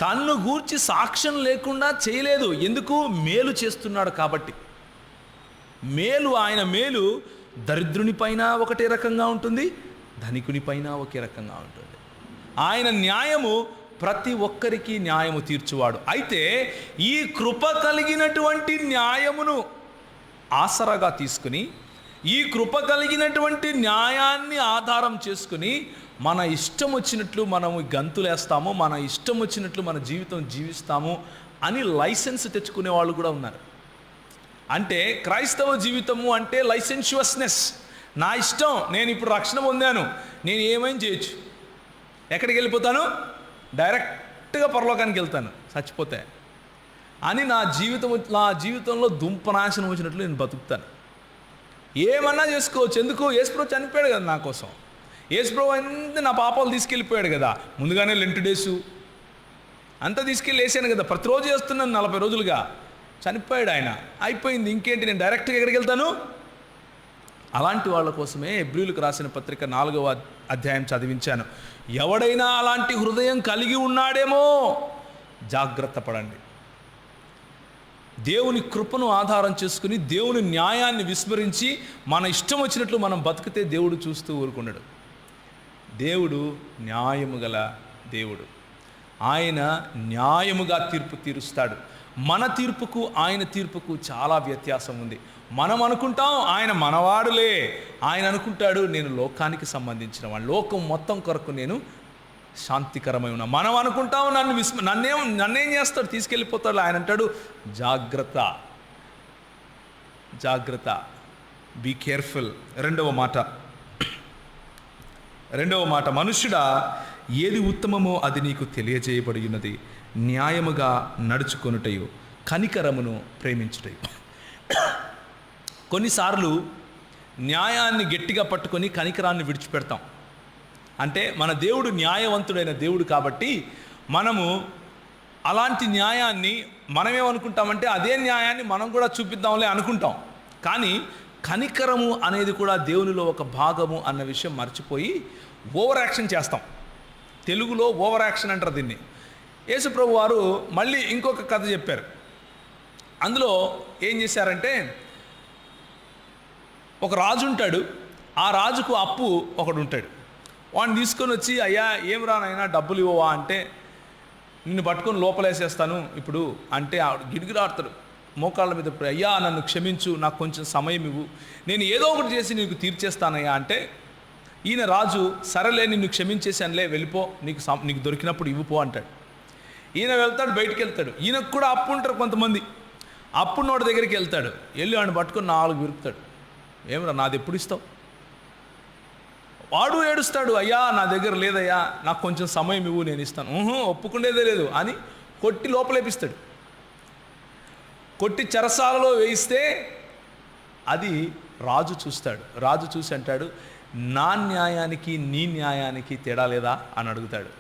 తన్ను గూర్చి సాక్ష్యం లేకుండా చేయలేదు. ఎందుకు? మేలు చేస్తున్నాడు కాబట్టి. ఆయన మేలు దరిద్రుని పైన ఒకటే రకంగా ఉంటుంది, ధనికుని పైన ఒకే రకంగా ఉంటుంది. ఆయన న్యాయము ప్రతి ఒక్కరికి న్యాయము తీర్చువాడు. అయితే ఈ కృప కలిగినటువంటి న్యాయమును ఆసరాగా తీసుకుని, ఈ కృప కలిగినటువంటి న్యాయాన్ని ఆధారం చేసుకుని మన ఇష్టం వచ్చినట్లు మనము గంతులేస్తాము, మన ఇష్టం వచ్చినట్లు మన జీవితం జీవిస్తాము అని లైసెన్స్ తెచ్చుకునే వాళ్ళు కూడా ఉన్నారు. అంటే క్రైస్తవ జీవితము అంటే లైసెన్షియస్నెస్. నా ఇష్టం, నేను ఇప్పుడు రక్షణ పొందాను, నేను ఏమైనా చేయొచ్చు. ఎక్కడికి వెళ్ళిపోతాను? డైరెక్ట్గా పరలోకానికి వెళ్తాను చచ్చిపోతే అని నా జీవితంలో దుంపనాశనం వచ్చినట్లు నేను బతుకుతాను. ఏమన్నా చేసుకోవచ్చు. ఎందుకు? యేసుప్రభు చనిపోయాడు కదా నా కోసం. యేసుప్రభు అంతా నా పాపాలు తీసుకెళ్ళిపోయాడు కదా. ముందుగానే లెంట్ డేసు అంతా తీసుకెళ్ళి వేసాను కదా, ప్రతిరోజు చేస్తున్నాను 40 రోజులుగా. చనిపోయాడు ఆయన, అయిపోయింది. ఇంకేంటి, నేను డైరెక్ట్గా ఎక్కడికి వెళ్తాను? అలాంటి వాళ్ళ కోసమే హెబ్రీయులకు రాసిన పత్రిక 4వ అధ్యాయం చదివించాను. ఎవడైనా అలాంటి హృదయం కలిగి ఉన్నాడేమో జాగ్రత్త పడండి. దేవుని కృపను ఆధారం చేసుకుని దేవుని న్యాయాన్ని విస్మరించి మన ఇష్టం వచ్చినట్లు మనం బతికితే దేవుడు చూస్తూ ఊరుకున్నాడు. దేవుడు న్యాయము గల దేవుడు. ఆయన న్యాయముగా తీర్పు తీరుస్తాడు. మన తీర్పుకు ఆయన తీర్పుకు చాలా వ్యత్యాసం ఉంది. మనం అనుకుంటాం ఆయన మనవాడులే, ఆయన అనుకుంటాడు నేను లోకానికి సంబంధించిన వాడు, లోకం మొత్తం కొరకు నేను శాంతికరమై ఉన్నా. మనం అనుకుంటాం నన్నేం చేస్తాడు, తీసుకెళ్ళిపోతాడు. ఆయన అంటాడు జాగ్రత్త, జాగ్రత్త, బీ కేర్ఫుల్. రెండవ మాట, మనుష్యుడా ఏది ఉత్తమమో అది నీకు తెలియజేయబడి ఉన్నది, న్యాయముగా నడుచుకొనుటయు కనికరమును ప్రేమించుటయు. కొన్నిసార్లు న్యాయాన్ని గట్టిగా పట్టుకొని కనికరాన్ని విడిచిపెడతాం. అంటే మన దేవుడు న్యాయవంతుడైన దేవుడు కాబట్టి మనము అలాంటి న్యాయాన్ని మనమేమనుకుంటామంటే అదే న్యాయాన్ని మనం కూడా చూపిద్దాంలే అనుకుంటాం. కానీ కనికరము అనేది కూడా దేవునిలో ఒక భాగము అన్న విషయం మర్చిపోయి ఓవర్ యాక్షన్ చేస్తాం. తెలుగులో ఓవర్ యాక్షన్ అంటారు దీన్ని. యేసుప్రభు వారు మళ్ళీ ఇంకొక కథ చెప్పారు. అందులో ఏం చేశారంటే, ఒక రాజు ఉంటాడు, ఆ రాజుకు అప్పు ఒకడు ఉంటాడు. వాడిని తీసుకొని వచ్చి, అయ్యా ఏం రానైనా డబ్బులు ఇవ్వవా అంటే, నిన్ను పట్టుకొని లోపలేసేస్తాను ఇప్పుడు అంటే గిడిగిరాడతాడు మోకాళ్ళ మీద, అయ్యా నన్ను క్షమించు, నాకు కొంచెం సమయం ఇవ్వు, నేను ఏదో ఒకటి చేసి నీకు తీర్చేస్తానయ్యా అంటే, ఈయన రాజు సరేలే నిన్ను క్షమించేసానులే వెళ్ళిపో, నీకు దొరికినప్పుడు ఇవ్వుపో అంటాడు. ఈయన వెళ్తాడు, బయటికి వెళ్తాడు. ఈయనకు కూడా అప్పు ఉంటారు కొంతమంది. అప్పున్నోడి దగ్గరికి వెళ్తాడు, వెళ్ళి వాడిని పట్టుకొని 4 విరుపుతాడు. ఏమరా నాది ఎప్పుడు ఇస్తావు? వాడు ఏడుస్తాడు, అయ్యా నా దగ్గర లేదయ్యా, నాకు కొంచెం సమయం ఇవ్వు, నేను ఇస్తాను. ఒప్పుకునేదే లేదు అని కొట్టి లోపలేపిస్తాడు. కొట్టి చెరసాలలో వేయిస్తే అది రాజు చూస్తాడు. రాజు చూసి అంటాడు, నా న్యాయానికి నీ న్యాయానికి తేడా లేదా అని అడుగుతాడు.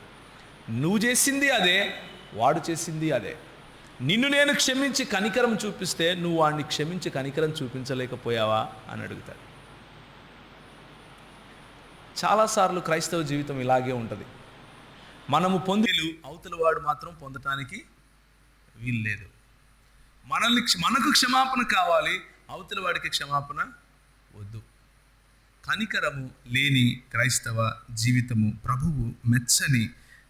నువ్వు చేసింది అదే, వాడు చేసింది అదే. నిన్ను నేను క్షమించి కనికరం చూపిస్తే నువ్వు వాడిని క్షమించి కనికరం చూపించలేకపోయావా అని అడుగుతాడు. చాలాసార్లు క్రైస్తవ జీవితం ఇలాగే ఉంటుంది. మనము పొందేలు అవతల వాడు మాత్రం పొందటానికి వీల్లేదు. మనకు క్షమాపణ కావాలి, అవతల వాడికి క్షమాపణ వద్దు. కనికరము లేని క్రైస్తవ జీవితము ప్రభువు మెచ్చని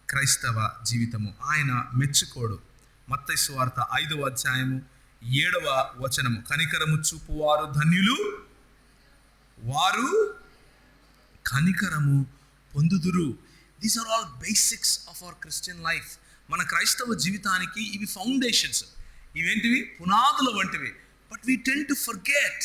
క్రైస్తవ జీవితము. ఆయన మెచ్చుకోడు. మత్తయి సువార్త 5వ అధ్యాయము 7వ వచనము, కనికరము చూపువారు ధన్యులు, వారు కనికరము పొందుదురు. These are all basics of our Christian life. మన క్రైస్తవ జీవితానికి ఇవి ఫౌండేషన్స్, ఇవేంటివి పునాదుల వంటివి. But we tend to forget.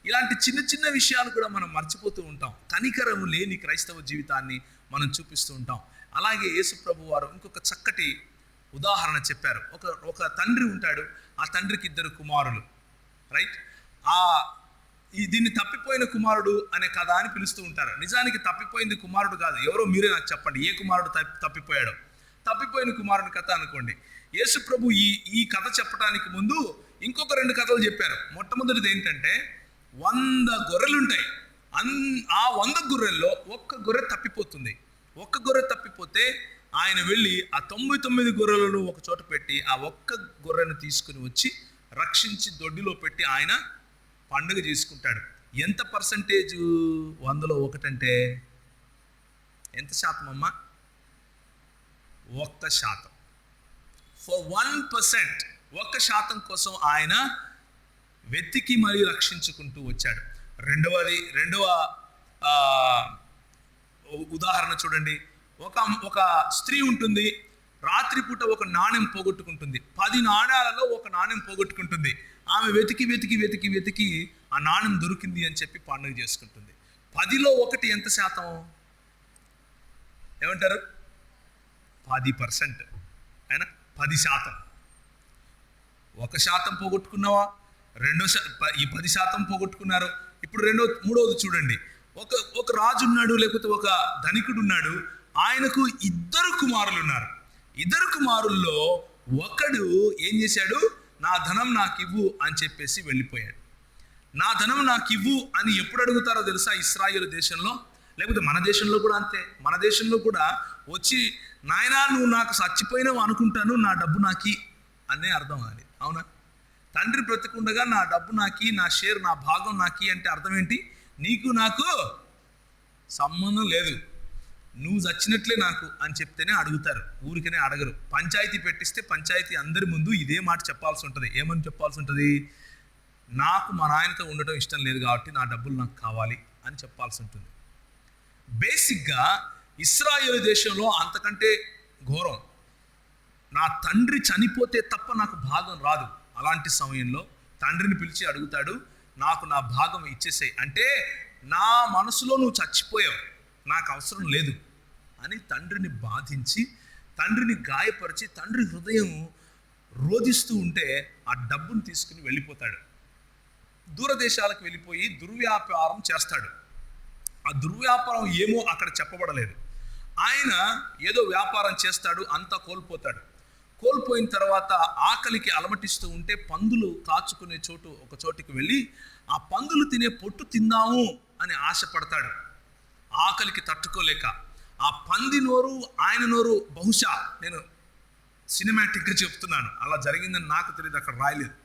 ఇలాంటి చిన్న చిన్న విషయాలు కూడా మనం మర్చిపోతూ ఉంటాం. కనికరము లేని క్రైస్తవ జీవితాన్ని మనం చూపిస్తూ ఉంటాం. అలాగే యేసుప్రభు వారు ఇంకొక చక్కటి ఉదాహరణ చెప్పారు. ఒక తండ్రి ఉంటాడు, ఆ తండ్రికి 2 కుమారులు, రైట్? దీన్ని తప్పిపోయిన కుమారుడు అనే కథ అని పిలుస్తూ ఉంటారు. నిజానికి తప్పిపోయింది కుమారుడు కాదు. ఎవరో మీరే నాకు చెప్పండి, ఏ కుమారుడు తప్పిపోయాడో? తప్పిపోయిన కుమారుని కథ అనుకోండి. యేసుప్రభు ఈ కథ చెప్పడానికి ముందు ఇంకొక 2 కథలు చెప్పారు. మొట్టమొదటిది ఏంటంటే, 100 గొర్రెలుంటాయి. ఆ 100 గొర్రెల్లో ఒక్క గొర్రె తప్పిపోతుంది. ఒక్క గొర్రె తప్పిపోతే ఆయన వెళ్ళి ఆ 99 గొర్రెలను ఒక చోట పెట్టి ఆ ఒక్క గొర్రెను తీసుకుని వచ్చి రక్షించి దొడ్డిలో పెట్టి ఆయన పండుగ చేసుకుంటాడు. ఎంత పర్సంటేజ్ 100లో 1 అంటే ఎంత శాతం అమ్మా? 1%. ఫర్ 1%, 1% కోసం ఆయన వెతికి మరియు రక్షించుకుంటూ వచ్చాడు. రెండవ ఉదాహరణ చూడండి. ఒక స్త్రీ ఉంటుంది, రాత్రిపూట ఒక నాణెం పోగొట్టుకుంటుంది. 10 నాణ్యాలలో ఒక నాణెం పోగొట్టుకుంటుంది. ఆమె వెతికి ఆ నాణెం దొరికింది అని చెప్పి పండుగ చేసుకుంటుంది. 10లో 1 ఎంత శాతం? ఏమంటారు? 10%. అయినా 10%. 1% పోగొట్టుకున్నావా? ఈ 10% పోగొట్టుకున్నారు. ఇప్పుడు మూడవది చూడండి. ఒక రాజు ఉన్నాడు, లేకపోతే ఒక ధనికుడు ఉన్నాడు. ఆయనకు 2 కుమారులు ఉన్నారు. 2 కుమారుల్లో ఒకడు ఏం చేశాడు? నా ధనం నాకు ఇవ్వు అని చెప్పేసి వెళ్ళిపోయాడు. నా ధనం నాకు ఇవ్వు అని ఎప్పుడు అడుగుతారో తెలుసా? ఇశ్రాయేలు దేశంలో, లేకపోతే మన దేశంలో కూడా అంతే. మన దేశంలో కూడా వచ్చి, నాయనా నువ్వు నాకు చచ్చిపోయినావు అనుకుంటాను, నా డబ్బు నాకి అనే అర్థం అది. అవునా? తండ్రి బ్రతికుండగా నా డబ్బు నాకి, నా షేర్, నా భాగం నాకి అంటే అర్థం ఏంటి? నీకు నాకు సంబంధం లేదు. నువ్వు చచ్చినట్లే నాకు అని చెప్తేనే అడుగుతారు, ఊరికనే అడగరు. పంచాయతీ పెట్టిస్తే పంచాయతీ అందరి ముందు ఇదే మాట చెప్పాల్సి ఉంటుంది. ఏమని చెప్పాల్సి ఉంటుంది? నాకు మా నాయనతో ఉండటం ఇష్టం లేదు కాబట్టి నా డబ్బులు నాకు కావాలి అని చెప్పాల్సి ఉంటుంది. బేసిక్గా ఇశ్రాయేలు దేశంలో అంతకంటే ఘోరం. నా తండ్రి చనిపోతే తప్ప నాకు భాగం రాదు. అలాంటి సమయంలో తండ్రిని పిలిచి అడుగుతాడు, నాకు నా భాగం ఇచ్చేసేయి. అంటే నా మనసులో నువ్వు చచ్చిపోయావు, నాకు అవసరం లేదు అని తండ్రిని బాధించి, తండ్రిని గాయపరిచి, తండ్రి హృదయం రోధిస్తూ ఉంటే ఆ డబ్బును తీసుకుని వెళ్ళిపోతాడు. దూరదేశాలకు వెళ్ళిపోయి దుర్వ్యాపారం చేస్తాడు. ఆ దుర్వ్యాపారం ఏమో అక్కడ చెప్పబడలేదు. ఆయన ఏదో వ్యాపారం చేస్తాడు, అంతా కోల్పోతాడు. కోల్పోయిన తర్వాత ఆకలికి అలమటిస్తూ ఉంటే పందులు కాచుకునే ఒక చోటికి వెళ్ళి ఆ పందులు తినే పొట్టు తిందాము అని ఆశపడతాడు. ఆకలికి తట్టుకోలేక ఆ పంది నోరు ఆయన నోరు, బహుశా నేను సినిమాటిక్గా చెప్తున్నాను, అలా జరిగిందని నాకు తెలియదు, అక్కడ రాయలేదు.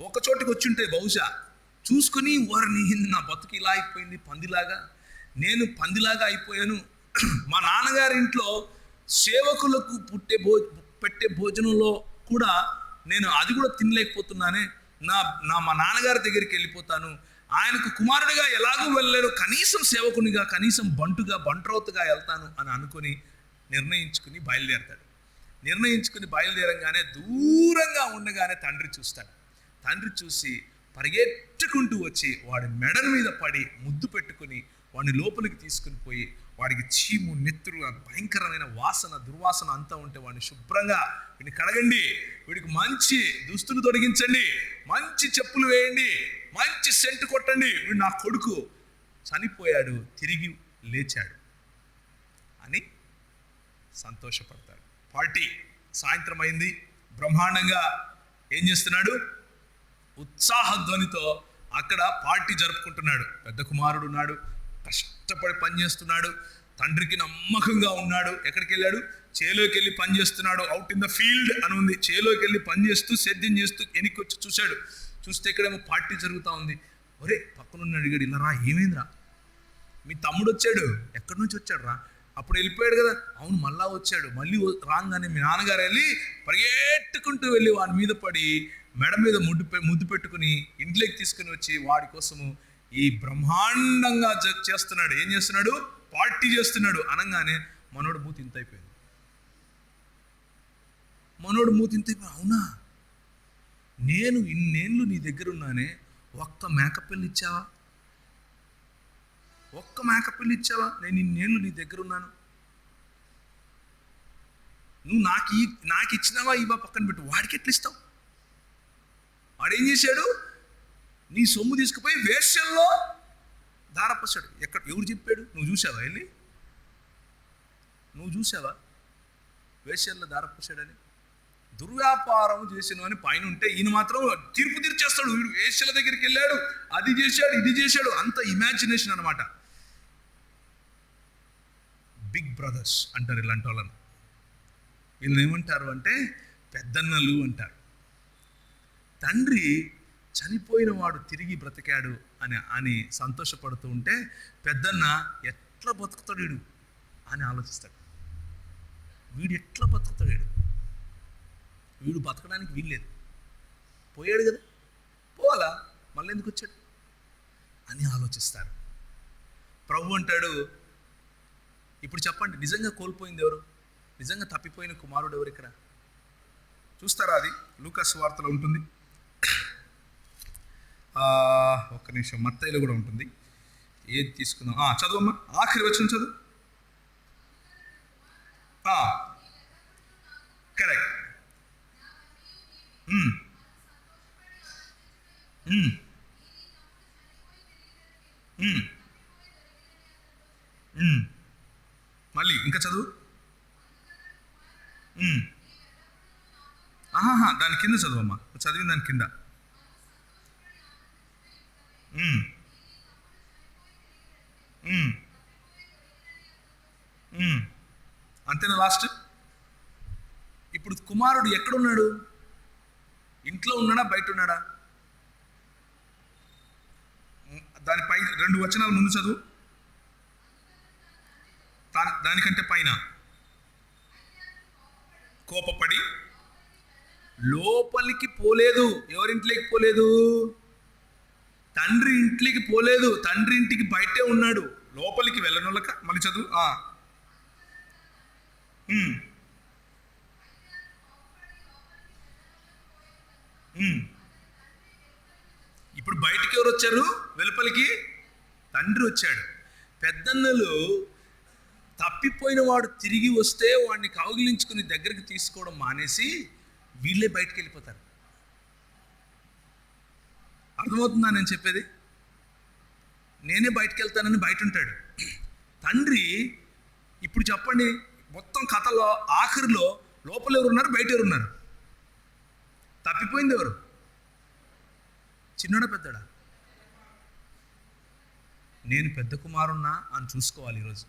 ఒక చోటికి వచ్చి ఉంటే బహుశా చూసుకుని, వారిని నా బతుకు ఇలా అయిపోయింది, పందిలాగా నేను పందిలాగా అయిపోయాను. మా నాన్నగారి ఇంట్లో సేవకులకు పెట్టే భోజనంలో కూడా నేను అది కూడా తినలేకపోతున్నానే. మా నాన్నగారి దగ్గరికి వెళ్ళిపోతాను, ఆయనకు కుమారుడిగా ఎలాగూ వెళ్ళలేరు, కనీసం సేవకునిగా, కనీసం బంట్రౌతుగా వెళ్తాను అని అనుకుని నిర్ణయించుకుని బయలుదేరంగానే దూరంగా ఉండగానే తండ్రి చూస్తాడు. తండ్రి చూసి పరిగెట్టుకుంటూ వచ్చి వాడి మెడ మీద పడి ముద్దు పెట్టుకుని వాడిని లోపలికి తీసుకుని పోయి, వాడికి చీము, నెత్తురు, భయంకరమైన వాసన, దుర్వాసన అంతా ఉంటే వాడిని శుభ్రంగా, వీడిని కడగండి, వీడికి మంచి దుస్తులు తొడిగించండి, మంచి చెప్పులు వేయండి, మంచి సెంటు కొట్టండి, వీడు నా కొడుకు చనిపోయాడు, తిరిగి లేచాడు అని సంతోషపడతాడు. పార్టీ సాయంత్రం అయింది, బ్రహ్మాండంగా ఏం చేస్తున్నాడు? ఉత్సాహధ్వనితో అక్కడ పార్టీ జరుపుకుంటున్నాడు. పెద్ద కుమారుడు ఉన్నాడు, కష్టపడి పనిచేస్తున్నాడు, తండ్రికి నమ్మకంగా ఉన్నాడు. ఎక్కడికి వెళ్ళాడు? చేలోకి వెళ్ళి పని చేస్తున్నాడు. అవుట్ ఇన్ ద ఫీల్డ్ అని ఉంది. చేలోకి వెళ్ళి పని చేస్తూ, సేద్యం చేస్తూ వెనక్కి వచ్చి చూశాడు. చూస్తే ఇక్కడేమో పార్టీ జరుగుతూ ఉంది. ఒరే, పక్కనున్న అడిగాడు, ఇలా రా, ఏమైందిరా? మీ తమ్ముడు వచ్చాడు. ఎక్కడి నుంచి వచ్చాడు రా? అప్పుడు వెళ్ళిపోయాడు కదా. అవును, మళ్ళా వచ్చాడు. మళ్ళీ రాగానే మీ నాన్నగారు వెళ్ళి పరిగెట్టుకుంటూ వెళ్ళి వాడి మీద పడి మెడ మీద ముద్దు పెట్టుకుని ఇంట్లోకి తీసుకుని వచ్చి వాడి కోసము ఈ బ్రహ్మాండంగా చేస్తున్నాడు. ఏం చేస్తున్నాడు? పార్టీ చేస్తున్నాడు. అనగానే మనోడు మూతి ఇంత అయిపోయింది. అవునా, నేను ఇన్నేళ్ళు నీ దగ్గర ఉన్నానే, ఒక్క మేకపిల్లి ఇచ్చావా? నేను ఇన్నేళ్ళు నీ దగ్గర ఉన్నాను, నువ్వు నాకు ఇచ్చినావా? ఇవా పక్కన పెట్టు, వాడికి ఎట్లా ఇస్తావు? వాడేం చేశాడు? నీ సొమ్ము తీసుకుపోయి వేశ్యల్లో దారపోసాడు. ఎవరు చెప్పాడు? నువ్వు చూసావా వేశ్యల్లో దారపోసాడని? దుర్వ్యాపారం చేసిన అని పైన ఉంటే ఈయన మాత్రం తీర్పు తీర్చేస్తాడు. వీడు వేశ్యల దగ్గరికి వెళ్ళాడు, అది చేశాడు, ఇది చేశాడు, అంత ఇమాజినేషన్ అనమాట. బిగ్ బ్రదర్స్ అంటారు ఇలాంటి వాళ్ళని. వీళ్ళు ఏమంటారు అంటే పెద్దన్నలు అంటారు. తండ్రి చనిపోయిన వాడు తిరిగి బ్రతికాడు అని సంతోషపడుతూ ఉంటే పెద్దన్న ఎట్లా బతుకుతాడు వీడు అని ఆలోచిస్తాడు. వీడు ఎట్లా బతుకుతాడు? వీడు బతకడానికి వీల్లేదు, పోయాడు కదా, పోవాలా, మళ్ళీ ఎందుకు వచ్చాడు అని ఆలోచిస్తాడు. ప్రభు అంటాడు, ఇప్పుడు చెప్పండి, నిజంగా కోల్పోయింది ఎవరు? నిజంగా తప్పిపోయిన కుమారుడు ఎవరు? ఇక్కడ చూస్తారా? అది లూకా సువార్తలో ఉంటుంది. ఒక్క నిమిషం, మత్తయిలో కూడా ఉంటుంది. ఏది తీసుకుందాం? చదువమ్మా, ఆఖరి వచనం చదువు. కరెక్ట్. మళ్ళీ ఇంకా చదువు. దాని కింద చదువమ్మా, చదివిన దాని కింద. అంతేనా? లాస్ట్. ఇప్పుడు కుమారుడు ఎక్కడున్నాడు? ఇంట్లో ఉన్నాడా, బయట ఉన్నాడా? దానిపై 2 వచనాలు ముందు చదువు. దానికంటే పైన కోపపడి లోపలికి పోలేదు. ఎవరింట్లోకి పోలేదు? తండ్రి ఇంట్లోకి పోలేదు. తండ్రి ఇంటికి బయటే ఉన్నాడు. లోపలికి వెళ్ళనొలక. మళ్ళీ చదువు. ఇప్పుడు బయటికి ఎవరు వచ్చారు? వెలుపలికి తండ్రి వచ్చాడు. పెద్దన్నలు తప్పిపోయిన వాడు తిరిగి వస్తే వాడిని కౌగిలించుకుని దగ్గరికి తీసుకోవడం మానేసి వీళ్ళే బయటికి వెళ్ళిపోతారు. అర్థమవుతుందా నేను చెప్పేది? నేనే బయటికి వెళ్తానని బయట ఉంటాడు తండ్రి. ఇప్పుడు చెప్పండి, మొత్తం కథలో ఆఖరిలో లోపల ఎవరున్నారు, బయట ఎవరున్నారు? తప్పిపోయింది ఎవరు? చిన్నోడా పెద్దడా? నేను పెద్ద కుమారున్నా అని చూసుకోవాలి. ఈరోజు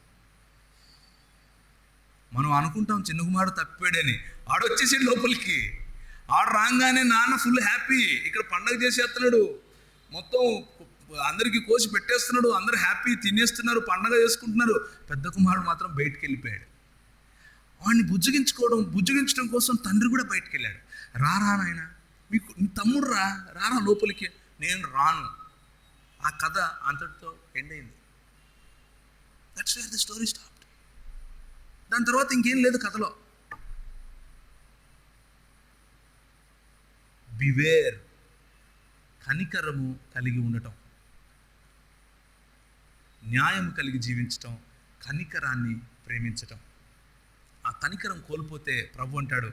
మనం అనుకుంటాం చిన్న కుమారుడు తప్పిపోయాడని. ఆడొచ్చేసి లోపలికి, ఆడు రాగానే నాన్న ఫుల్ హ్యాపీ, ఇక్కడ పండగ చేసేస్తున్నాడు, మొత్తం అందరికీ కోసి పెట్టేస్తున్నాడు, అందరూ హ్యాపీ తినేస్తున్నారు, పండగ చేసుకుంటున్నారు. పెద్ద కుమారుడు మాత్రం బయటికి వెళ్ళిపోయాడు. వాడిని బుజ్జగించడం కోసం తండ్రి కూడా బయటికి వెళ్ళాడు. రారా నాయన, మీకు నీ తమ్ముడు రారా లోపలికి. నేను రాను. ఆ కథ అంతటితో ఎండ్ అయింది. That's where the story stopped. దాని తర్వాత ఇంకేం లేదు కథలో. బివేర్, కనికరము కలిగి ఉండటం, న్యాయం కలిగి జీవించటం, కనికరాన్ని ప్రేమించటం. ఆ కనికరం కోల్పోతే ప్రభు అంటాడు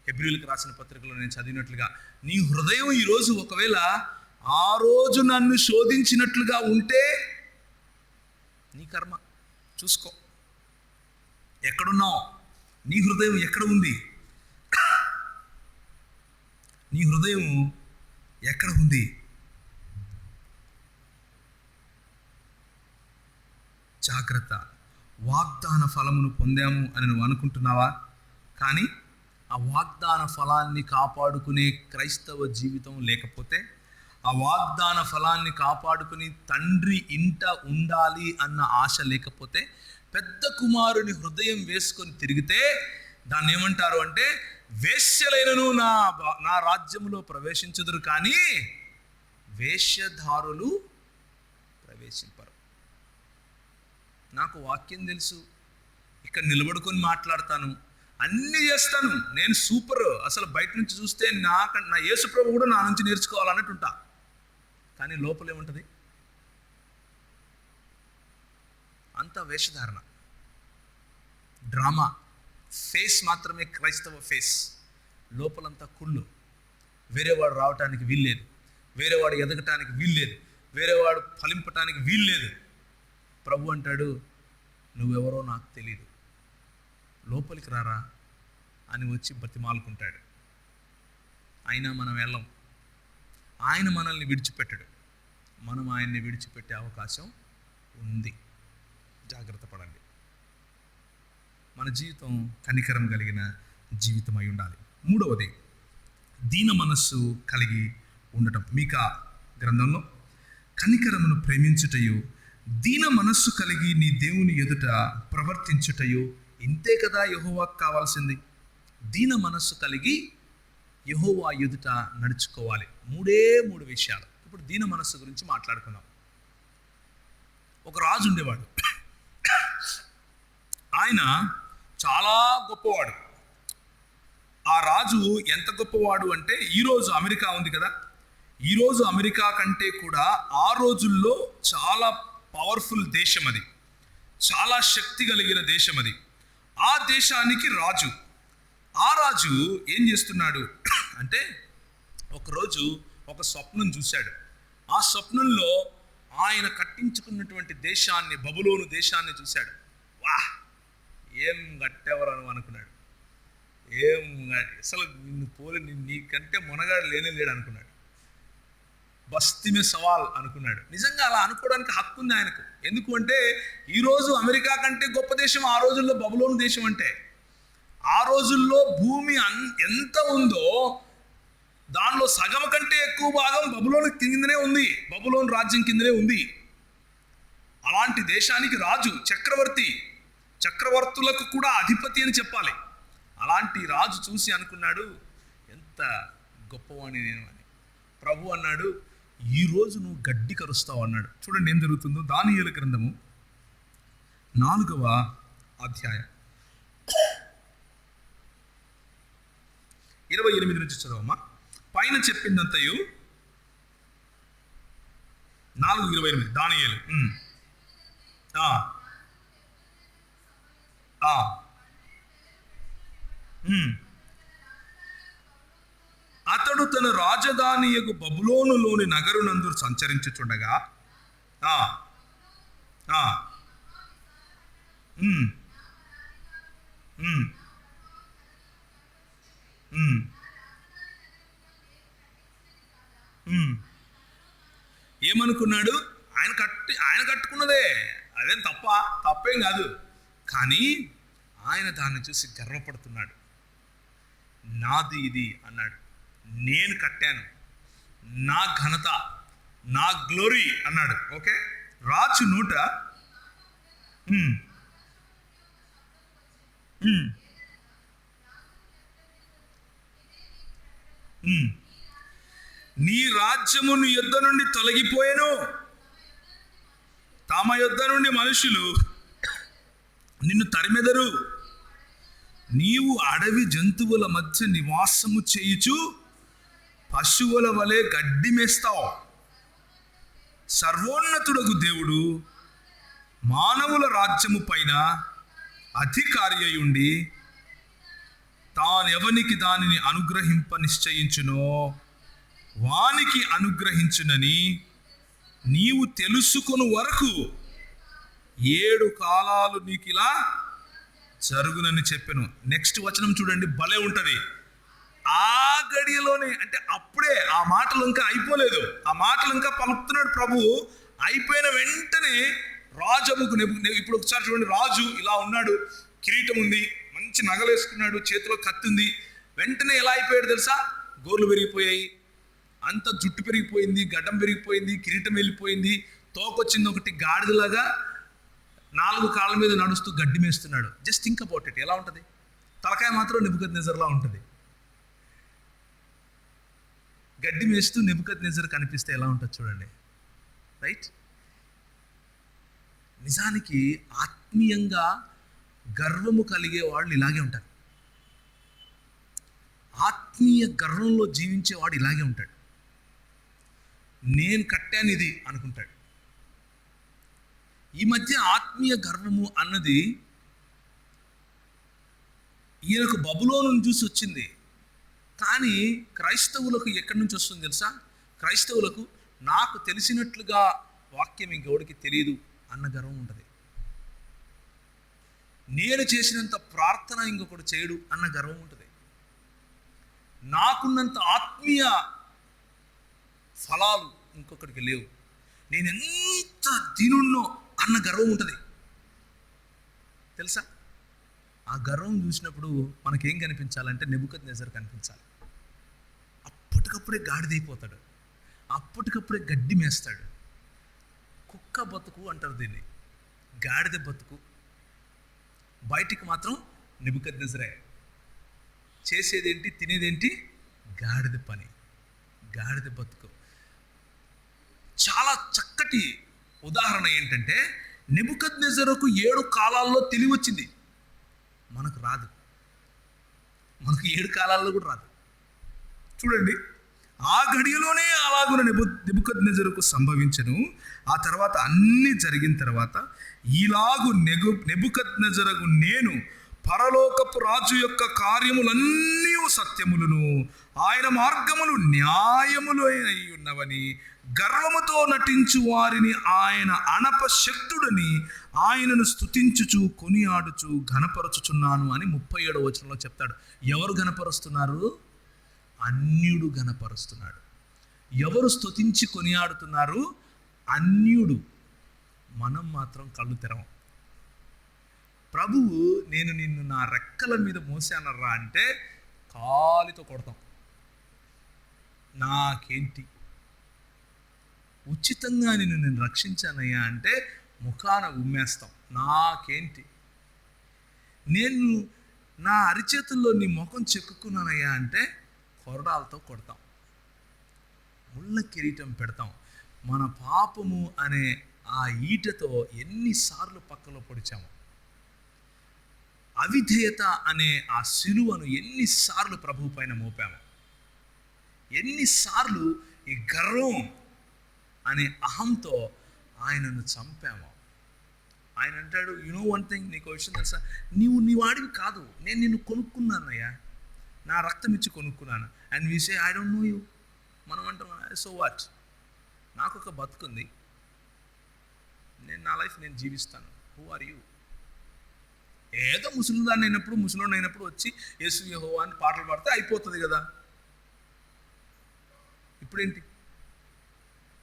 హెబ్రీయులకు రాసిన పత్రికలో నేను చదివినట్లుగా, నీ హృదయం ఈరోజు ఒకవేళ ఆ రోజు నన్ను శోధించినట్లుగా ఉంటే నీ కర్మ. చూసుకో ఎక్కడున్నావు, నీ హృదయం ఎక్కడ ఉంది, నీ హృదయం ఎక్కడ ఉంది. జాగ్రత్త. వాగ్దాన ఫలమును పొందాము అని నువ్వు అనుకుంటున్నావా? కానీ ఆ వాగ్దాన ఫలాన్ని కాపాడుకునే క్రైస్తవ జీవితం లేకపోతే, ఆ వాగ్దాన ఫలాన్ని కాపాడుకుని తండ్రి ఇంట ఉండాలి అన్న ఆశ లేకపోతే, పెద్ద కుమారుని హృదయం వేసుకొని తిరిగితే దాన్ని ఏమంటారు అంటే, వేశ్యలైనను నా రాజ్యములో ప్రవేశించుదురు కానీ వేశ్యధారులు ప్రవేశింపరు. నాకు వాక్యం తెలుసు, ఇక్కడ నిలబడుకొని మాట్లాడతాను, అన్నీ చేస్తాను, నేను సూపర్, అసలు బయట నుంచి చూస్తే నా యేసు ప్రభు కూడా నా నుంచి నేర్చుకోవాలన్నట్టు ఉంటా. కానీ లోపల ఏముంటుంది? అంత వేషధారణ, డ్రామా. ఫేస్ మాత్రమే క్రైస్తవ ఫేస్, లోపలంతా కుళ్ళు. వేరేవాడు రావటానికి వీల్లేదు, వేరేవాడు ఎదగటానికి వీల్లేదు, వేరేవాడు ఫలింపటానికి వీల్లేదు. ప్రభు అంటాడు, నువ్వెవరో నాకు తెలియదు, లోపలికి రారా అని వచ్చి బతిమాలుకుంటాడు. అయినా మనం వెళ్ళం. ఆయన మనల్ని విడిచిపెట్టడు, మనం ఆయన్ని విడిచిపెట్టే అవకాశం ఉంది. జాగ్రత్త పడండి. మన జీవితం కనికరం కలిగిన జీవితం అయి ఉండాలి. మూడవది, దీన మనస్సు కలిగి ఉండటం. మీకా గ్రంథంలో కనికరమును ప్రేమించుటయు, దీన మనస్సు కలిగి నీ దేవుని ఎదుట ప్రవర్తించుటయు, ఇంతే కదా యెహోవాకు కావాల్సింది. దీన మనస్సు కలిగి యెహోవా ఎదుట నడుచుకోవాలి. మూడు విషయాలు. ఇప్పుడు దీన మనస్సు గురించి మాట్లాడుకుందాం. ఒక రాజు ఉండేవాడు. ఆయన చాలా గొప్పవాడు. ఆ రాజు ఎంత గొప్పవాడు అంటే, ఈరోజు అమెరికా ఉంది కదా, ఈరోజు అమెరికా కంటే కూడా ఆ రోజుల్లో చాలా పవర్ఫుల్ దేశం అది, చాలా శక్తి కలిగిన దేశం అది. ఆ దేశానికి రాజు. ఆ రాజు ఏం చేస్తున్నాడు అంటే, ఒకరోజు ఒక స్వప్నం చూశాడు. ఆ స్వప్నంలో ఆయన కట్టించుకున్నటువంటి దేశాన్ని, బబులోను దేశాన్ని చూశాడు. వాహ్, ఏం కట్టేవరను అనుకున్నాడు. అసలు నీకంటే మొనగాడు లేడు అనుకున్నాడు. బస్తీమే సవాల్ అనుకున్నాడు. నిజంగా అలా అనుకోవడానికి హక్కు ఉంది ఆయనకు. ఎందుకు అంటే, ఈరోజు అమెరికా కంటే గొప్ప దేశం ఆ రోజుల్లో బబులోను దేశం. అంటే ఆ రోజుల్లో భూమి ఎంత ఉందో దానిలో సగం కంటే ఎక్కువ భాగం బబులోను కిందనే ఉంది, బబులోను రాజ్యం కిందనే ఉంది. అలాంటి దేశానికి రాజు, చక్రవర్తి. చక్రవర్తులకు కూడా అధిపతి అని చెప్పాలి. అలాంటి రాజు చూసి అనుకున్నాడు, ఎంత గొప్పవాణి నేను అని. ప్రభు అన్నాడు, ఈరోజు నువ్వు గడ్డి కరుస్తావు అన్నాడు. చూడండి ఏం జరుగుతుందో. దానియేలు గ్రంథము 4వ అధ్యాయం 28 నుంచి చదవమ్మా. పైన చెప్పిందంతయు 4:28 దానియేలు. అతడు తన రాజధానియగు బబులోనులోని నగరునందు సంచరించుచుండగా ఏమనుకున్నాడు? ఆయన కట్టుకున్నదే, అదేం తప్పేం కాదు. కానీ ఆయన దాన్ని చూసి గర్వపడుతున్నాడు. నాది ఇది అన్నాడు. నేను కట్టాను, నా ఘనత, నా గ్లోరీ అన్నాడు. ఓకే, రాజు నోట నీ రాజ్యము నీ యొద్ద నుండి తొలగిపోయాను, తమ యొద్ద నుండి మనుషులు నిన్ను తరిమెదరు, నీవు అడవి జంతువుల మధ్య నివాసము చేయుచు పశువుల వలె గడ్డి మేస్తావు. సర్వోన్నతుడగు దేవుడు మానవుల రాజ్యము పైన అధికారి అయ్యుండి తానెవనికి దానిని అనుగ్రహింప నిశ్చయించునో వానికి అనుగ్రహించునని నీవు తెలుసుకొను వరకు 7 కాలాలు నీకు ఇలా జరుగునని చెప్పాను. నెక్స్ట్ వచనం చూడండి, భలే ఉంటది. ఆ గడియలోనే, అంటే అప్పుడే, ఆ మాటలు ఇంకా అయిపోలేదు, ఆ మాటలు ఇంకా పలుకుతున్నాడు ప్రభు. అయిపోయిన వెంటనే రాజముకు ఇప్పుడు ఒకసారి చూడండి, రాజు ఇలా ఉన్నాడు, కిరీటం ఉంది, మంచి నగలు వేసుకున్నాడు, చేతిలో కత్తి ఉంది. వెంటనే ఎలా అయిపోయాడు తెలుసా? గోర్లు పెరిగిపోయాయి, అంత జుట్టు పెరిగిపోయింది, గడ్డం పెరిగిపోయింది, కిరీటం వెళ్ళిపోయింది, తోకొచ్చింది ఒకటి, గాడిదలాగా 4 కాళ్ళ మీద నడుస్తూ గడ్డి మేస్తున్నాడు. Just think about it. ఎలా ఉంటుంది? తలకాయ మాత్రం నెబుకద్నెజర్లా ఉంటుంది. గడ్డి మేస్తూ నెబుకద్నెజర్ కనిపిస్తే ఎలా ఉంటుంది చూడండి. రైట్? నిజానికి ఆత్మీయంగా గర్వము కలిగే వాళ్ళు ఇలాగే ఉంటారు. ఆత్మీయ గర్వంలో జీవించేవాడు ఇలాగే ఉంటాడు. నేను కట్టాను ఇది అనుకుంటాడు. ఈ మధ్య ఆత్మీయ గర్వము అన్నది ఈయనకు బబులోను చూసి వచ్చింది. కానీ క్రైస్తవులకు ఎక్కడి నుంచి వస్తుంది తెలుసా? క్రైస్తవులకు నాకు తెలిసినట్లుగా వాక్యం ఇంకెవడికి తెలియదు అన్న గర్వం ఉంటుంది. నేను చేసినంత ప్రార్థన ఇంకొకడు చేయడు అన్న గర్వం ఉంటుంది. నాకున్నంత ఆత్మీయ ఫలాలు ఇంకొకటికి లేవు, నేను ఎంత దీనున్నో అన్న గర్వం ఉంటుంది తెలుసా? ఆ గర్వం చూసినప్పుడు మనకేం కనిపించాలంటే నెబుకద్నెజర్ కనిపించాలి. అప్పటికప్పుడే గాడిదైపోతాడు, అప్పటికప్పుడే గడ్డి మేస్తాడు. కుక్క బతుకు అంటారు దీన్ని, గాడిద బతుకు. బయటికి మాత్రం నెబుకద్నెజరే. చేసేదేంటి, తినేదేంటి? గాడిద పని, గాడిద బతుకు. చాలా చక్కటి ఉదాహరణ ఏంటంటే, నెబుకద్నెజరుకు 7 కాలాల్లో తెలివి వచ్చింది, మనకు రాదు. మనకు 7 కాలాల్లో కూడా రాదు. చూడండి, ఆ గడియలోనే అలాగున నెబుకద్నెజరుకు సంభవించెను. ఆ తర్వాత అన్నీ జరిగిన తర్వాత, ఈలాగు నెబుకద్నెజరుకు నేను పరలోకపు రాజు యొక్క కార్యములన్నీ సత్యములను, ఆయన మార్గములు న్యాయములు అయి ఉన్నవని గర్వముతో నటించు వారిని ఆయన అనపశక్తుడని ఆయనను స్తుతించుచు కొనియాడుచు ఘనపరచుచున్నాను అని 37వ వచనంలో చెప్తాడు. ఎవరు ఘనపరుస్తున్నారు? అన్యుడు ఘనపరుస్తున్నాడు. ఎవరు స్తుతించి కొనియాడుతున్నారు? అన్యుడు. మనం మాత్రం కళ్ళు తెరం. ప్రభువు నేను నిన్ను నా రెక్కల మీద మోసానరా అంటే కాలితో కొడతాం. నాకేంటి, ఉచితంగా నేను రక్షించానయ్యా అంటే ముఖాన ఉమ్మేస్తాం. నాకేంటి, నేను నా అరిచేతుల్లో నీ ముఖం చెక్కుకున్నానయ్యా అంటే కొరడాలతో కొడతాం, ముళ్ళ కిరీటం పెడతాం. మన పాపము అనే ఆ ఈటతో ఎన్నిసార్లు పక్కలో పొడిచాము, అవిధేయత అనే ఆ సిలువను ఎన్నిసార్లు ప్రభు పైన మోపాము, ఎన్నిసార్లు ఈ గర్వం అనే అహంతో ఆయనను చంపాము. ఆయన అంటాడు, యు నో వన్ థింగ్, నీకు విషయం తెలుసా, నీ వాడివి కాదు, నేను నిన్ను కొనుక్కున్నానయ్యా, నా రక్తం ఇచ్చి కొనుక్కున్నాను. And we say I don't know you. మనం అంటాం, సో వాట్, నాకు ఒక బతుకుంది, నా లైఫ్ నేను జీవిస్తాను, హూ ఆర్ యూ? ఏదో ముసలిదాన్ని అయినప్పుడు, ముసలోని అయినప్పుడు వచ్చి యేసు యెహోవా అని పాటలు పాడితే అయిపోతుంది కదా. ఇప్పుడేంటి?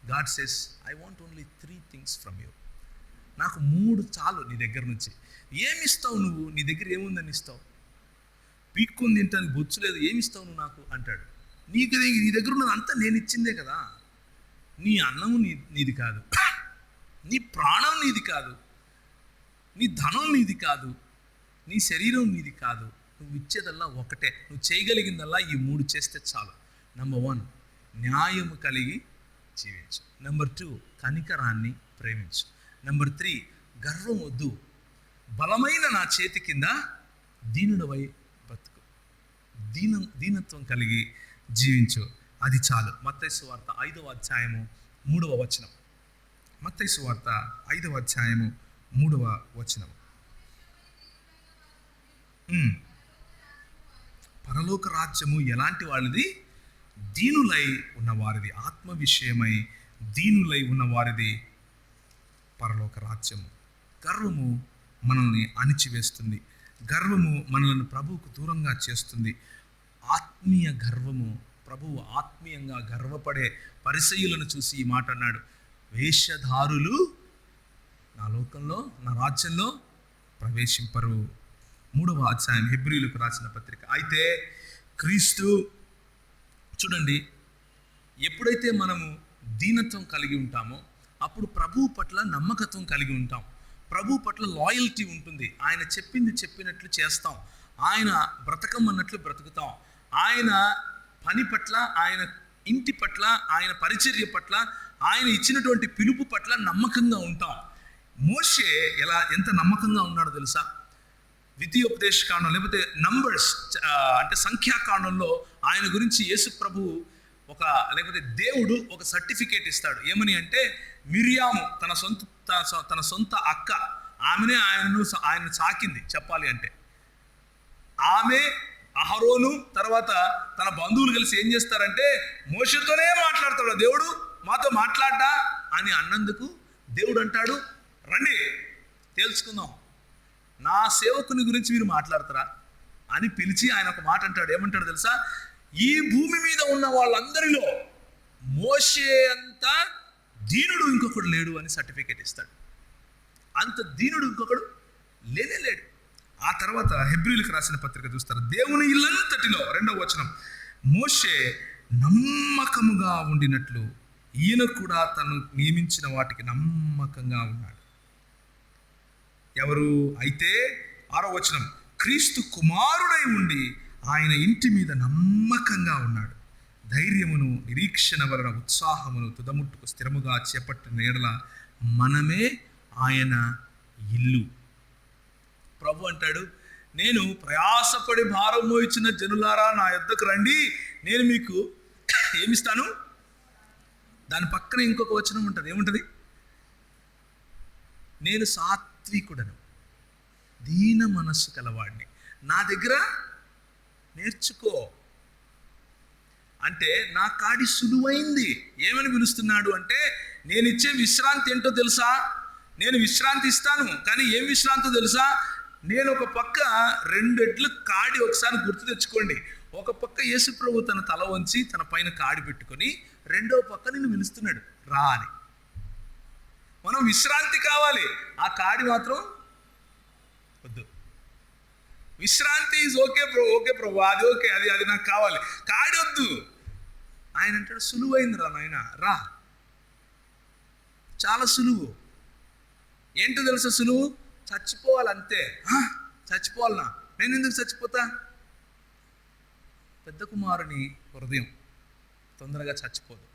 God says I want only 3 things from you. నాకు 3 చాలు నీ దగ్గర నుంచి. ఏమి ఇస్తావు నువ్వు? నీ దగ్గర ఏముందని ఇస్తావు? పీక్కొని తింటానికి బొచ్చు లేదు, ఏమి ఇస్తావు నువ్వు నాకు అంటాడు. నీ దగ్గర ఉన్నది అంతా నేను ఇచ్చిందే కదా. నీ అన్నము నీది కాదు, నీ ప్రాణం నీది కాదు, నీ ధనం నీది కాదు, నీ శరీరం నీది కాదు. నువ్వు ఇచ్చేదల్లా ఒకటే, నువ్వు చేయగలిగిందల్లా ఈ 3 చేస్తే చాలు. నెంబర్ 1, న్యాయము కలిగి జీవించు. నెంబర్ 2, కనికరాన్ని ప్రేమించు. నెంబర్ 3, గర్వం వద్దు, బలమైన నా చేతి కింద దీనుడవై బ్రతుకు, దీనత్వం కలిగి జీవించు, అది చాలు. మత్తయి సువార్త 5వ అధ్యాయము 3వ వచనం. మత్తయి సువార్త 5వ అధ్యాయము 3వ వచనం. పరలోక రాజ్యము ఎలాంటి వాళ్ళది? దీనులై ఉన్నవారిది, ఆత్మ విషయమై దీనులై ఉన్నవారిది పరలోక రాజ్యము. గర్వము మనల్ని అణిచివేస్తుంది, గర్వము మనల్ని ప్రభువుకు దూరంగా చేస్తుంది. ఆత్మీయ గర్వము, ప్రభువు ఆత్మీయంగా గర్వపడే పరిసయ్యులను చూసి ఈ మాట అన్నాడు, వేషధారులు నా లోకంలో, నా రాజ్యంలో ప్రవేశింపరు. 3వ అధ్యాయం హెబ్రీయులకు రాసిన పత్రిక. అయితే క్రీస్తు, చూడండి, ఎప్పుడైతే మనము దీనత్వం కలిగి ఉంటామో అప్పుడు ప్రభువు పట్ల నమ్మకత్వం కలిగి ఉంటాం, ప్రభు పట్ల లాయల్టీ ఉంటుంది. ఆయన చెప్పింది చెప్పినట్లు చేస్తాం, ఆయన బ్రతకమన్నట్లు బ్రతుకుతాం, ఆయన పని పట్ల, ఆయన ఇంటి పట్ల, ఆయన పరిచర్య పట్ల, ఆయన ఇచ్చినటువంటి పిలుపు పట్ల నమ్మకంగా ఉంటాం. మోషే ఎంత నమ్మకంగా ఉన్నాడో తెలుసా? ద్వితీయోపదేశ కాండం లేకపోతే నంబర్స్ అంటే సంఖ్యాకాండంలో ఆయన గురించి యేసు ప్రభు లేకపోతే దేవుడు ఒక సర్టిఫికేట్ ఇస్తాడు. ఏమని అంటే, మిరియాము తన సొంత అక్క, ఆమెనే ఆయన సాకింది చెప్పాలి అంటే. ఆమె, అహరోను, తర్వాత తన బంధువులు కలిసి ఏం చేస్తారంటే, మోషేతోనే మాట్లాడతాడు దేవుడు, మాతో మాట్లాడ్డా అని అన్నందుకు దేవుడు అంటాడు, రండి తెలుసుకుందాం, నా సేవకుని గురించి మీరు మాట్లాడతారా అని పిలిచి ఆయన ఒక మాట అంటాడు. ఏమంటాడు తెలుసా? ఈ భూమి మీద ఉన్న వాళ్ళందరిలో మోషే అంత దీనుడు ఇంకొకడు లేడు అని సర్టిఫికేట్ ఇస్తాడు. అంత దీనుడు ఇంకొకడు లేడు. ఆ తర్వాత హెబ్రీయులకు రాసిన పత్రిక చూస్తారు, దేవుని ఇల్లంతటిలో 2వ వచనం, మోషే నమ్మకముగా ఉండినట్లు ఈయన కూడా తను నియమించిన వాటికి నమ్మకంగా ఉన్నాడు. ఎవరు? అయితే 6వ వచనం, క్రీస్తు కుమారుడై ఉండి ఆయన ఇంటి మీద నమ్మకంగా ఉన్నాడు. ధైర్యమును నిరీక్షణ వలన ఉత్సాహమును తుదముట్టుకు స్థిరముగా చేపట్టిన ఎడల మనమే ఆయన ఇల్లు. ప్రభు అంటాడు, నేను ప్రయాసపడి భారం మోయించిన జనులారా నా యొద్దకు రండి, నేను మీకు ఏమిస్తాను. దాని పక్కన ఇంకొక వచనం ఉంటుంది, ఏముంటుంది? నేను సాత్వికుడను, దీన మనస్సు కలవాడిని, నా దగ్గర నేర్చుకో. అంటే నా కాడి సులువైంది. ఏమని పిలుస్తున్నాడు అంటే, నేను ఇచ్చే విశ్రాంతి ఏంటో తెలుసా? నేను విశ్రాంతి ఇస్తాను, కానీ ఏం విశ్రాంతో తెలుసా? నేను ఒక పక్క 2 ఎడ్ల కాడి, ఒకసారి గుర్తు తెచ్చుకోండి, ఒక పక్క యేసు ప్రభు తన తల వంచి తన పైన కాడి పెట్టుకొని, రెండో పక్క నిన్ను పిలుస్తున్నాడు రా అని. మనం విశ్రాంతి కావాలి, ఆ కాడి మాత్రం వద్దు. విశ్రాంతి ఈజ్ ఓకే ప్రభు, అది ఓకే, అది నాకు కావాలి, కాడి వద్దు. ఆయన అంటాడు, సులువైంది రా నాయన, రా, చాలా సులువు. ఏంటో తెలుసా సులువు? చచ్చిపోవాలంతే. చచ్చిపోవాలనా? నేను ఎందుకు చచ్చిపోతా? పెద్ద కుమారుని హృదయం తొందరగా చచ్చిపోదు.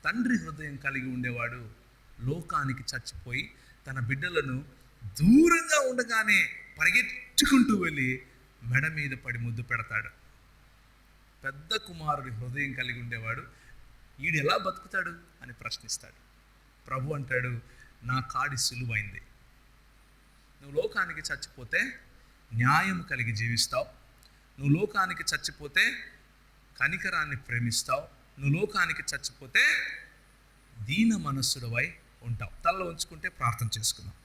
తండ్రి హృదయం కలిగి ఉండేవాడు లోకానికి చచ్చిపోయి తన బిడ్డలను దూరంగా ఉండగానే పరిగెత్తుకుంటూ వెళ్ళి మెడ మీద పడి ముద్దు పెడతాడు. పెద్ద కుమారుడి హృదయం కలిగి ఉండేవాడు ఈడు ఎలా బతుకుతాడు అని ప్రశ్నిస్తాడు. ప్రభు అంటాడు, నా కాడి సులువైంది. నువ్వు లోకానికి చచ్చిపోతే న్యాయం కలిగి జీవిస్తావు. నువ్వు లోకానికి చచ్చిపోతే కనికరాన్ని ప్రేమిస్తావు. నువ్వు లోకానికి చచ్చిపోతే దీన మనస్సుడవై ఉంటావు. తలలో ఉంచుకుంటే ప్రార్థన చేసుకుందాం.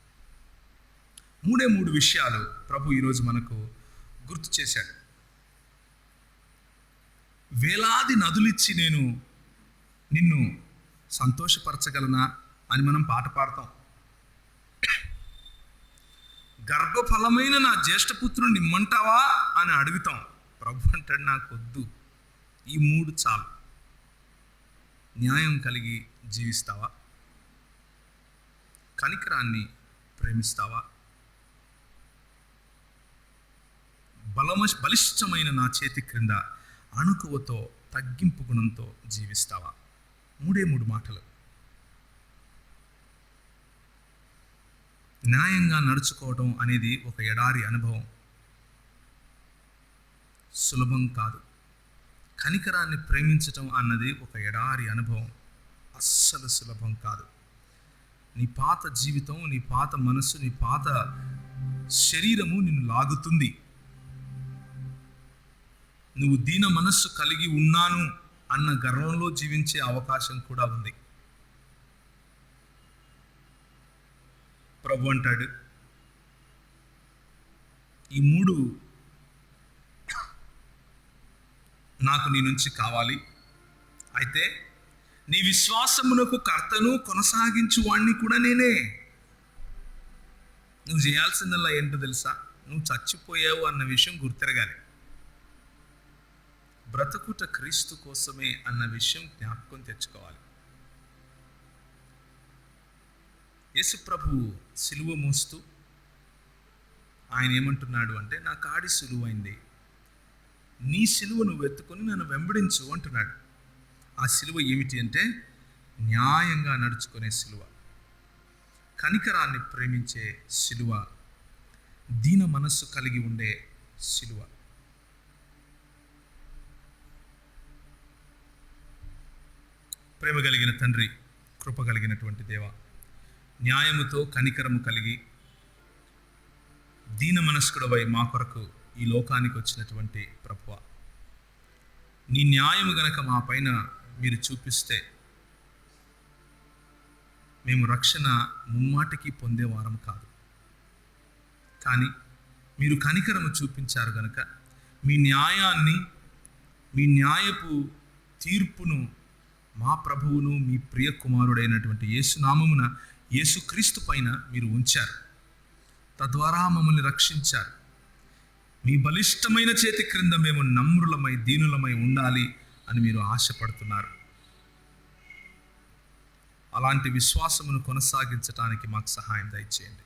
3 విషయాలు ప్రభు ఈరోజు మనకు గుర్తు చేశాడు. వేలాది నదులిచ్చి నేను నిన్ను సంతోషపరచగలనా అని మనం పాట పాడతాం. గర్భఫలమైన నా జ్యేష్ఠపుత్రుని నిమ్మంటావా అని అడుగుతాం. ప్రభు అంటాడు, నాకు వద్దు, ఈ 3 చాలు. న్యాయం కలిగి జీవిస్తావా? కనికరాన్ని ప్రేమిస్తావా? బలిష్టమైన నా చేతి క్రింద అణుకువతో తగ్గింపు గుణంతో జీవిస్తావా? 3 మాటలు. న్యాయంగా నడుచుకోవడం అనేది ఒక ఎడారి అనుభవం, సులభం కాదు. కనికరాన్ని ప్రేమించటం అన్నది ఒక ఎడారి అనుభవం, అస్సలు సులభం కాదు. నీ పాత జీవితం, నీ పాత మనస్సు, నీ పాత శరీరము నిన్ను లాగుతుంది. నువ్వు దీన మనస్సు కలిగి ఉన్నాను అన్న గర్వంలో జీవించే అవకాశం కూడా ఉంది. ప్రభు అంటాడు, ఈ 3 నాకు నీ నుంచి కావాలి. అయితే నీ విశ్వాసమునకు కర్తను కొనసాగించు వాణ్ణి కూడా నేనే. నువ్వు చేయాల్సిందల్లా ఏంటో తెలుసా? నువ్వు చచ్చిపోయావు అన్న విషయం గుర్తెరగాలి. బ్రతుకుట క్రీస్తు కోసమే అన్న విషయం జ్ఞాపకం తెచ్చుకోవాలి. యేసు ప్రభువు సిలువ మోస్తూ ఆయన ఏమంటున్నాడు అంటే, నా కాడి సులువైంది, నీ సిలువ నువ్వు ఎత్తుకొని నన్ను వెంబడించు అంటున్నాడు. ఆ సిలువ ఏమిటి అంటే న్యాయంగా నడుచుకునే సిలువ, కనికరాన్ని ప్రేమించే సిలువ, దీన మనస్సు కలిగి ఉండే సిలువ. ప్రేమ కలిగిన తండ్రి, కృప కలిగినటువంటి దేవ, న్యాయముతో కనికరము కలిగి దీన మనస్కుడవై మా కొరకు ఈ లోకానికి వచ్చినటువంటి ప్రభువ, నీ న్యాయము గనక మా పైన మీరు చూపిస్తే మేము రక్షణ ముమ్మాటికి పొందేవారం కాదు. కానీ మీరు కనికరము చూపించారు గనక మీ న్యాయాన్ని, మీ న్యాయపు తీర్పును మా ప్రభువును మీ ప్రియ కుమారుడైనటువంటి యేసునామమున యేసుక్రీస్తు పైన మీరు ఉంచారు. తద్వారా మమ్మల్ని రక్షించారు. మీ బలిష్టమైన చేతి క్రింద మేము నమ్రులమై దీనులమై ఉండాలి అని మీరు ఆశపడుతున్నారు. అలాంటి విశ్వాసమును కొనసాగించడానికి మాకు సహాయం దయచేయండి.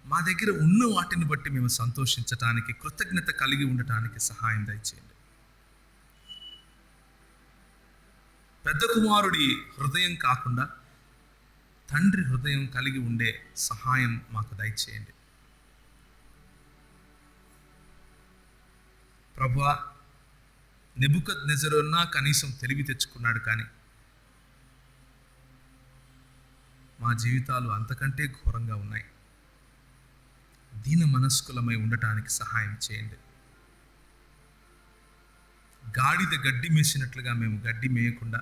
మా దగ్గర ఉన్న వాటిని బట్టి మేము సంతోషించటానికి, కృతజ్ఞత కలిగి ఉండటానికి సహాయం దయచేయండి. పెద్ద కుమారుడి హృదయం కాకుండా తండ్రి హృదయం కలిగి ఉండే సహాయం మాకు దయచేయండి. ప్రభువా, నెబుకద్నెజరున్నా కనీసం తెలివి తెచ్చుకున్నాడు, కానీ మా జీవితాలు అంతకంటే ఘోరంగా ఉన్నాయి. దీన మనస్కులమై ఉండటానికి సహాయం చేయండి. గాడిద గడ్డి మేసినట్లుగా మేము గడ్డి మేయకుండా,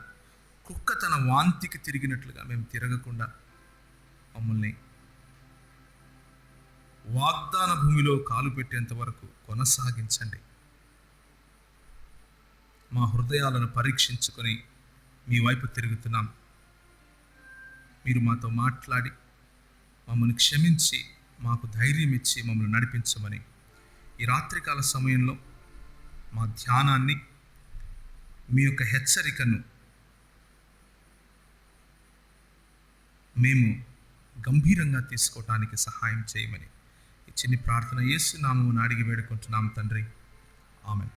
కుక్క తన వాంతికి తిరిగినట్లుగా మేము తిరగకుండా మమ్మల్ని వాగ్దాన భూమిలో కాలు పెట్టేంత వరకు కొనసాగించండి. మా హృదయాలను పరీక్షించుకొని మీ వైపు తిరుగుతున్నాం. మీరు మాతో మాట్లాడి మమ్మల్ని క్షమించి మాకు ధైర్యం ఇచ్చి మమ్మల్ని నడిపించమని ఈ రాత్రికాల సమయంలో మా ధ్యానాన్ని, మీ యొక్క హెచ్చరికను మేము గంభీరంగా తీసుకోవటానికి సహాయం చేయమని ఈ చిన్ని ప్రార్థన యేసు నామమున అడిగి వేడుకుంటున్నాం తండ్రి. ఆమేన్.